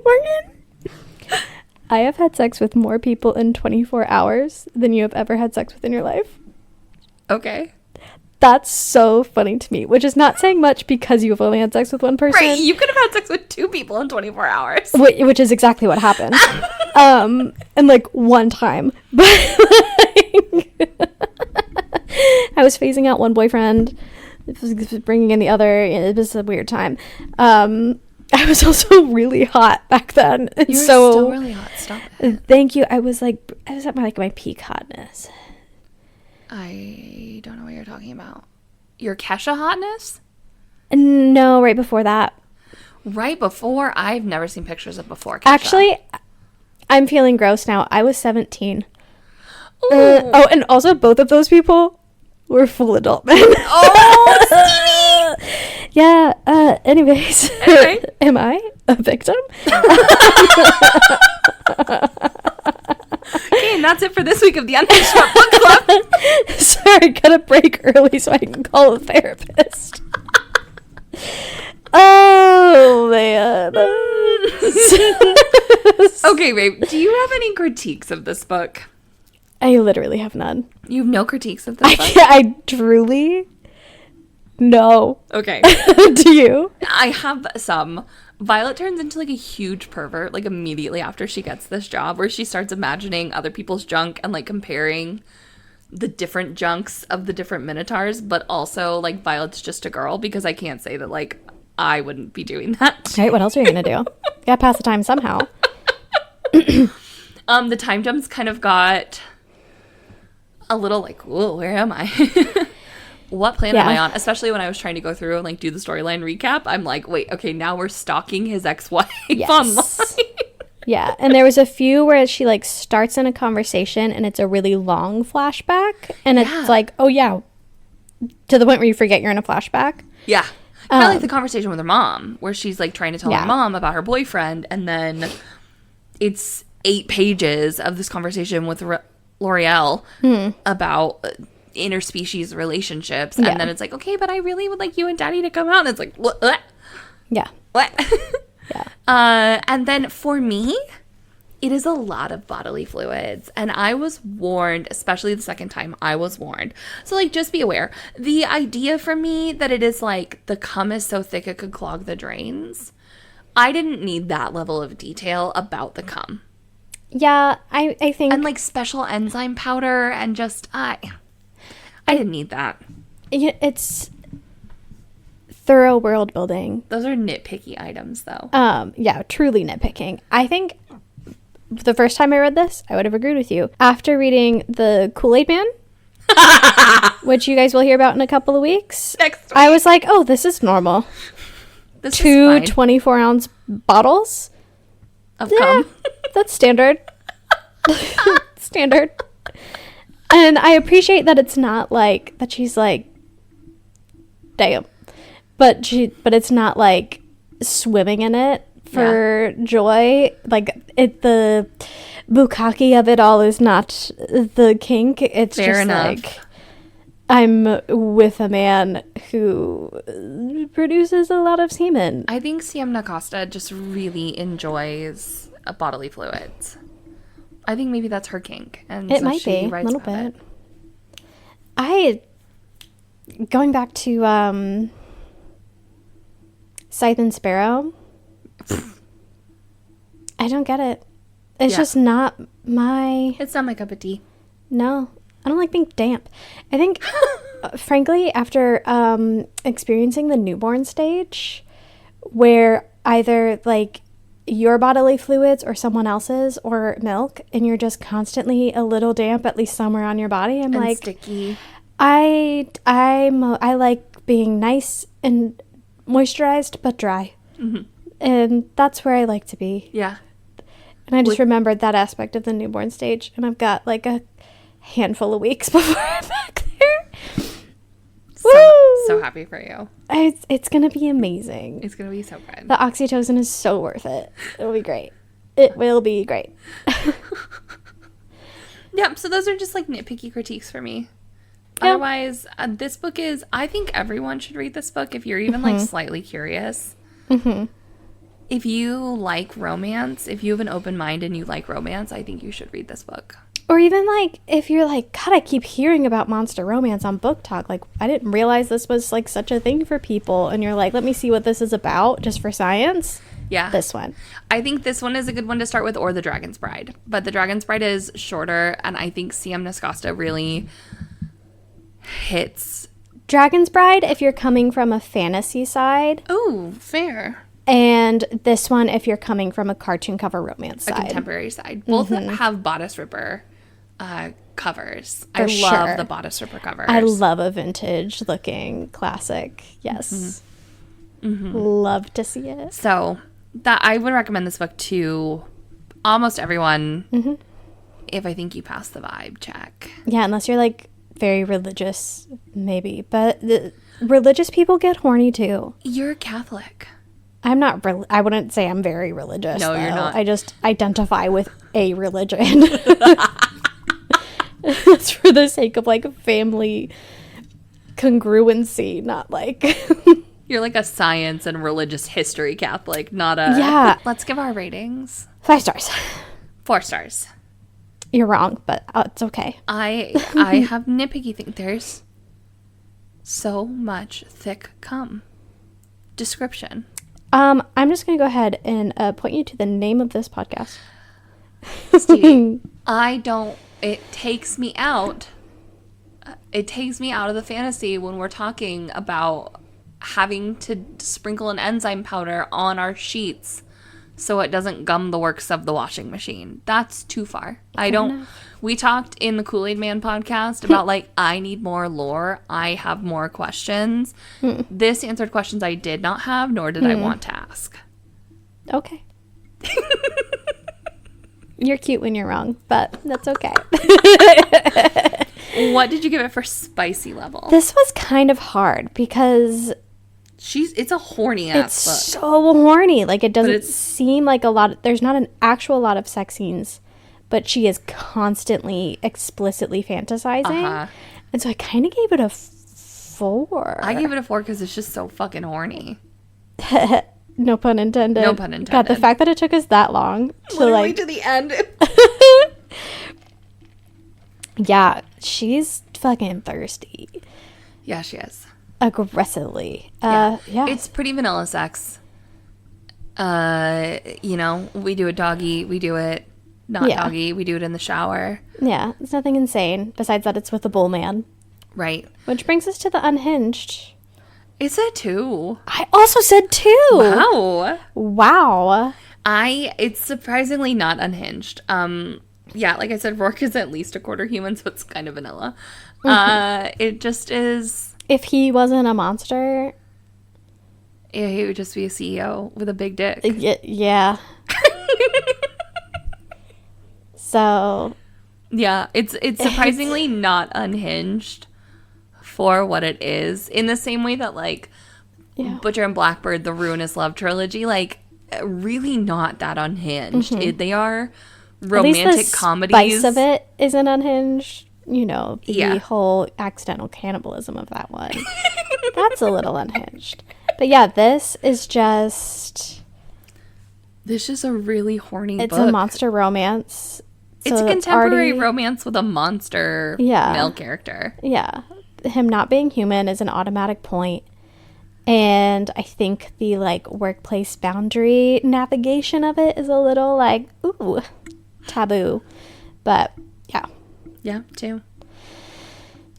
S2: Morgan, I have had sex with more people in 24 hours than you have ever had sex with in your life.
S1: Okay.
S2: That's so funny to me, which is not saying much because you've only had sex with one person.
S1: Right, you could have had sex with 2 people in 24 hours.
S2: Which is exactly what happened. And like one time. But like, I was phasing out one boyfriend, bringing in the other. It was a weird time. I was also really hot back then.
S1: You're still really hot. Stop it.
S2: Thank you. I was at my peak hotness.
S1: I don't know what you're talking about. Your Kesha hotness?
S2: No, right before that.
S1: Right before? I've never seen pictures of before Kesha.
S2: Actually, I'm feeling gross now. I was 17.
S1: Oh,
S2: and also both of those people were full adult men.
S1: Oh, Stevie!
S2: Yeah, anyways.
S1: Anyway.
S2: Am I a victim?
S1: Okay, and that's it for this week of the Unhinged Smut Book Club.
S2: Sorry, gotta break early so I can call a therapist. Oh, man.
S1: Okay, babe, do you have any critiques of this book?
S2: I literally have none.
S1: You have no critiques of this book?
S2: I truly... No.
S1: Okay.
S2: Do you?
S1: I have some. Violet turns into like a huge pervert like immediately after she gets this job, where she starts imagining other people's junk and like comparing the different junks of the different minotaurs, but also like Violet's just a girl, because I can't say that like I wouldn't be doing that.
S2: Right, what else are you gonna do? Gotta pass the time somehow.
S1: The time jumps kind of got a little like, whoa, where am I? What planet am I on? Especially when I was trying to go through and like do the storyline recap. I'm like, wait, okay, now we're stalking his ex-wife online.
S2: Yeah, and there was a few where she like starts in a conversation and it's a really long flashback, and it's like, oh yeah, to the point where you forget you're in a flashback.
S1: Yeah. Kind of like the conversation with her mom, where she's like trying to tell her mom about her boyfriend, and then it's 8 pages of this conversation with L'Oreal about interspecies relationships, and then it's like, okay, but I really would like you and Daddy to come out, and it's like, what?
S2: Yeah.
S1: What?
S2: Yeah.
S1: And then for me, it is a lot of bodily fluids, and I was warned, especially the second time, I was warned. So like, just be aware. The idea for me that it is like the cum is so thick it could clog the drains, I didn't need that level of detail about the cum.
S2: Yeah, I think,
S1: and like special enzyme powder, and just I didn't need that.
S2: It's thorough world building.
S1: Those are nitpicky items, though.
S2: Yeah, truly nitpicking. I think the first time I read this, I would have agreed with you. After reading The Kool-Aid Man, which you guys will hear about in a couple of weeks,
S1: Next week.
S2: I was like, oh, this is normal.
S1: This
S2: 2
S1: is
S2: 24-ounce bottles
S1: of cum.
S2: That's standard. Standard. And I appreciate that it's not like that she's like, damn, but it's not like swimming in it for joy. Like the bukkake of it all is not the kink. It's
S1: Fair
S2: just
S1: enough.
S2: like, I'm with a man who produces a lot of semen.
S1: I think Nascosta just really enjoys bodily fluids. I think maybe that's her kink, and
S2: It
S1: so
S2: might
S1: she
S2: be a
S1: writes
S2: little
S1: about
S2: bit. Going back to Scythe and Sparrow, I don't get it. It's just not my...
S1: It's not my cup of tea.
S2: No, I don't like being damp. I think, frankly, after experiencing the newborn stage, where either like your bodily fluids or someone else's or milk, and you're just constantly a little damp, at least somewhere on your body, I'm
S1: And
S2: like,
S1: sticky.
S2: I like being nice and moisturized but dry, and that's where I like to be.
S1: Yeah.
S2: And I just remembered that aspect of the newborn stage, and I've got like a handful of weeks before I'm back there.
S1: So happy for you.
S2: It's gonna be amazing.
S1: It's gonna be so good.
S2: The oxytocin is so worth it. It'll be great. It will be great.
S1: Yeah, so those are just like nitpicky critiques for me.
S2: Yeah.
S1: Otherwise, this book is, I think everyone should read this book if you're even like slightly curious. If you like romance, if you have an open mind and you like romance, I think you should read this book.
S2: Or even like if you're like, God, I keep hearing about monster romance on Book Talk. Like, I didn't realize this was like such a thing for people. And you're like, let me see what this is about just for science.
S1: Yeah.
S2: This one.
S1: I think this one is a good one to start with, or The Dragon's Bride. But The Dragon's Bride is shorter, and I think CM Nascosta really hits.
S2: Dragon's Bride, if you're coming from a fantasy side.
S1: Oh, fair.
S2: And this one, if you're coming from a cartoon cover romance side.
S1: A contemporary side. Both have bodice ripper covers.
S2: For
S1: I love
S2: sure.
S1: the bodice stripper covers.
S2: I love a vintage looking classic. Yes. Love to see it.
S1: So that I would recommend this book to almost everyone if I think you pass the vibe check.
S2: Yeah, unless you're like very religious, maybe. But the religious people get horny too.
S1: You're Catholic.
S2: I'm not. I wouldn't say I'm very religious.
S1: No,
S2: though.
S1: you're not.
S2: I just identify with a religion. It's for the sake of like family congruency, not like.
S1: You're like a science and religious history Catholic, not a...
S2: Yeah.
S1: Let's give our ratings.
S2: 5 stars.
S1: 4 stars.
S2: You're wrong, but it's okay.
S1: I have nitpicky things. There's so much thick cum. Description.
S2: I'm just gonna go ahead and point you to the name of this podcast.
S1: Stevie, it takes me out. It takes me out of the fantasy when we're talking about having to sprinkle an enzyme powder on our sheets so it doesn't gum the works of the washing machine. That's too far. We talked in the Kool-Aid Man podcast about like, I need more lore. I have more questions. This answered questions I did not have, nor did I want to ask.
S2: Okay. You're cute when you're wrong, but that's okay.
S1: What did you give it for spicy level?
S2: This was kind of hard because
S1: It's a horny ass book.
S2: it's so horny. Like, it doesn't
S1: it's-
S2: seem like a lot. There's not an actual lot of sex scenes, but she is constantly explicitly fantasizing. And so I kind of gave it a 4.
S1: I gave it a 4 because it's just so fucking horny.
S2: No pun intended.
S1: No pun intended.
S2: God, the fact that it took us that long to
S1: Literally
S2: like.
S1: to the end.
S2: Yeah, she's fucking thirsty.
S1: Yeah, she is.
S2: Aggressively.
S1: Yeah.
S2: Yeah.
S1: It's pretty vanilla sex. We do it doggy. We do it not
S2: Yeah.
S1: doggy. We do it in the shower.
S2: Yeah, it's nothing insane besides that it's with a bull man.
S1: Right.
S2: Which brings us to the Unhinged.
S1: Is it 2?
S2: I also said 2.
S1: Wow.
S2: Wow.
S1: It's surprisingly not unhinged. Yeah, like I said, Rourke is at least a quarter human, so it's kind of vanilla. It just is...
S2: If he wasn't a monster,
S1: Yeah, he would just be a CEO with a big dick.
S2: yeah. So,
S1: Yeah, it's surprisingly not unhinged for what it is. In the same way that, like,
S2: yeah.
S1: Butcher and Blackbird, the Ruinous Love trilogy, like, really not that unhinged. They are romantic
S2: At least the
S1: comedies.
S2: spice of it isn't unhinged. You know, the
S1: Yeah.
S2: whole accidental cannibalism of that one. That's a little unhinged. But yeah, this is just...
S1: This is a really horny
S2: It's
S1: book.
S2: a monster romance.
S1: It's a
S2: So
S1: contemporary
S2: already-
S1: romance with a monster
S2: Yeah.
S1: male character.
S2: Yeah. Him not being human is an automatic point. And I think the like workplace boundary navigation of it is a little like, ooh, taboo. But yeah.
S1: Yeah, 2.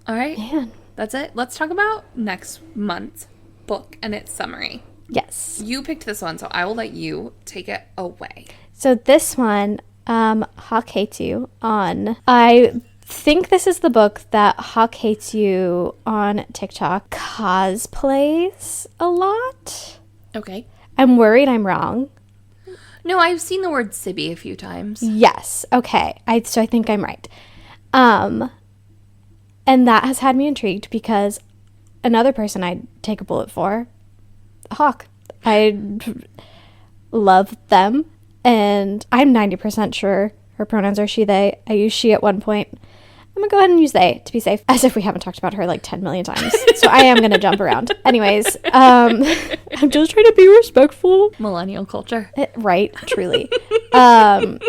S1: All right.
S2: Man.
S1: That's it. Let's talk about next month's book and its summary.
S2: Yes.
S1: You picked this one, so I will let you take it away.
S2: So this one, Hawk Hates You on. I think this is the book that Hawk Hates You on TikTok cosplays a lot.
S1: Okay.
S2: I'm worried I'm wrong.
S1: No, I've seen the word Sibby a few times.
S2: Yes. Okay. So I think I'm right. And that has had me intrigued because another person I'd take a bullet for, Hawk. I love them, and I'm 90% sure her pronouns are she, they. I use she at one point. I'm gonna go ahead and use they to be safe, as if we haven't talked about her like 10 million times. So I am gonna jump around. Anyways, I'm just trying to be respectful.
S1: Millennial culture.
S2: Right, truly. But,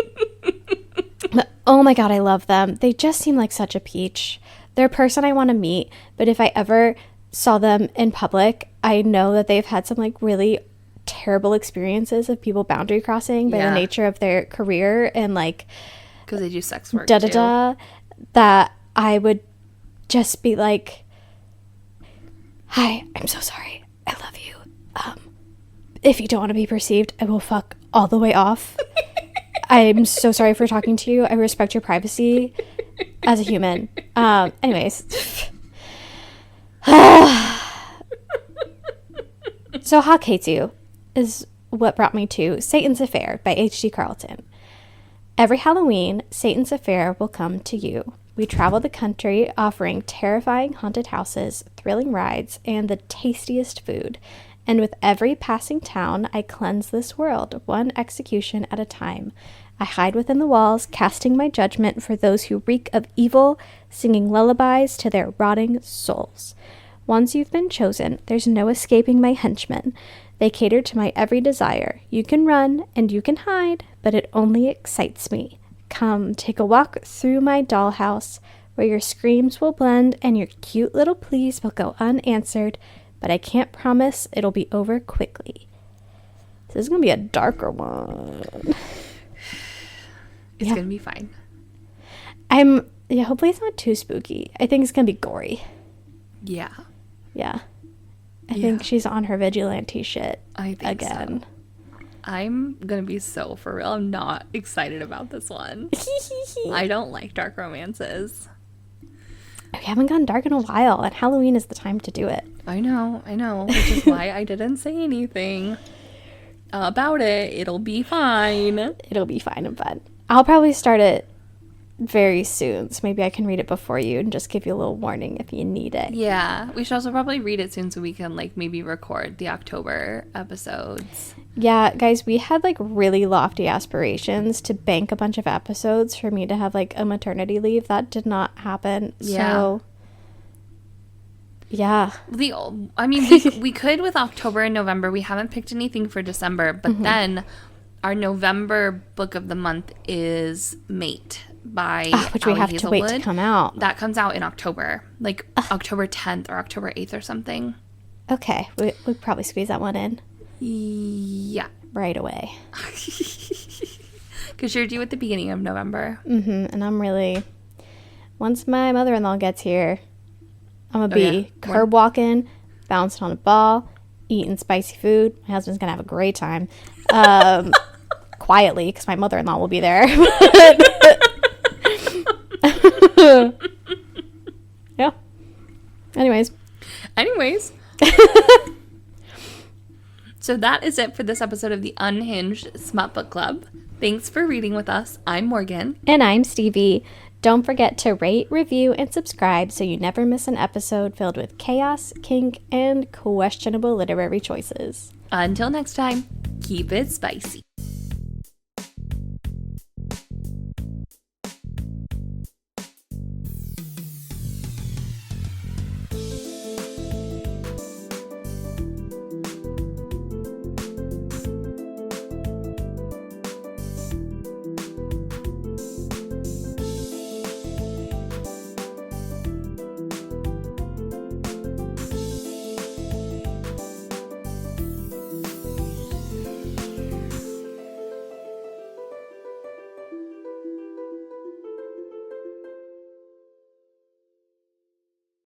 S2: oh my god, I love them. They just seem like such a peach. They're a person I want to meet, but if I ever saw them in public, I know that they've had some like really terrible experiences of people boundary crossing by the nature of their career and like
S1: Because they do sex work,
S2: da-da-da, that I would just be like, hi, I'm so sorry. I love you. If you don't want to be perceived, I will fuck all the way off. I'm so sorry for talking to you. I respect your privacy. as a human. Anyways. So Haketsu is what brought me to Satan's Affair by H.G. Carlton. Every Halloween, Satan's Affair will come to you. We travel the country offering terrifying haunted houses, thrilling rides, and the tastiest food. And with every passing town, I cleanse this world, one execution at a time. I hide within the walls, casting my judgment for those who reek of evil, singing lullabies to their rotting souls. Once you've been chosen, there's no escaping my henchmen. They cater to my every desire. You can run and you can hide, but it only excites me. Come, take a walk through my dollhouse, where your screams will blend and your cute little pleas will go unanswered, but I can't promise it'll be over quickly. This is going to be a darker one.
S1: It's going to be fine.
S2: Hopefully it's not too spooky. I think it's going to be gory.
S1: Yeah.
S2: Yeah. I think she's on her vigilante shit
S1: I think
S2: again.
S1: So. I'm going to be so for real. I'm not excited about this one. I don't like dark romances.
S2: We haven't gone dark in a while, and Halloween is the time to do it.
S1: I know. Which is why I didn't say anything about it. It'll be fine.
S2: It'll be fine and fun. I'll probably start it very soon, so maybe I can read it before you and just give you a little warning if you need it.
S1: Yeah, we should also probably read it soon so we can maybe record the October episodes.
S2: Yeah, guys, we had really lofty aspirations to bank a bunch of episodes for me to have a maternity leave. That did not happen.
S1: Yeah.
S2: So yeah.
S1: We could with October and November. We haven't picked anything for December, but then our November book of the month is Mate by
S2: which we
S1: Allie
S2: have
S1: Hazelwood.
S2: to wait to come out.
S1: That comes out in October, October 10th or October 8th or something.
S2: Okay, we'll probably squeeze that one in.
S1: Yeah.
S2: Right away.
S1: Because you're due at the beginning of November.
S2: And I'm really... Once my mother-in-law gets here, I'm going to be curb walking, bouncing on a ball, eating spicy food. My husband's going to have a great time. Quietly, because my mother-in-law will be there. Yeah. Anyways.
S1: So that is it for this episode of the Unhinged Smut Book Club. Thanks for reading with us. I'm Morgan.
S2: And I'm Stevie. Don't forget to rate, review, and subscribe so you never miss an episode filled with chaos, kink, and questionable literary choices.
S1: Until next time, keep it spicy.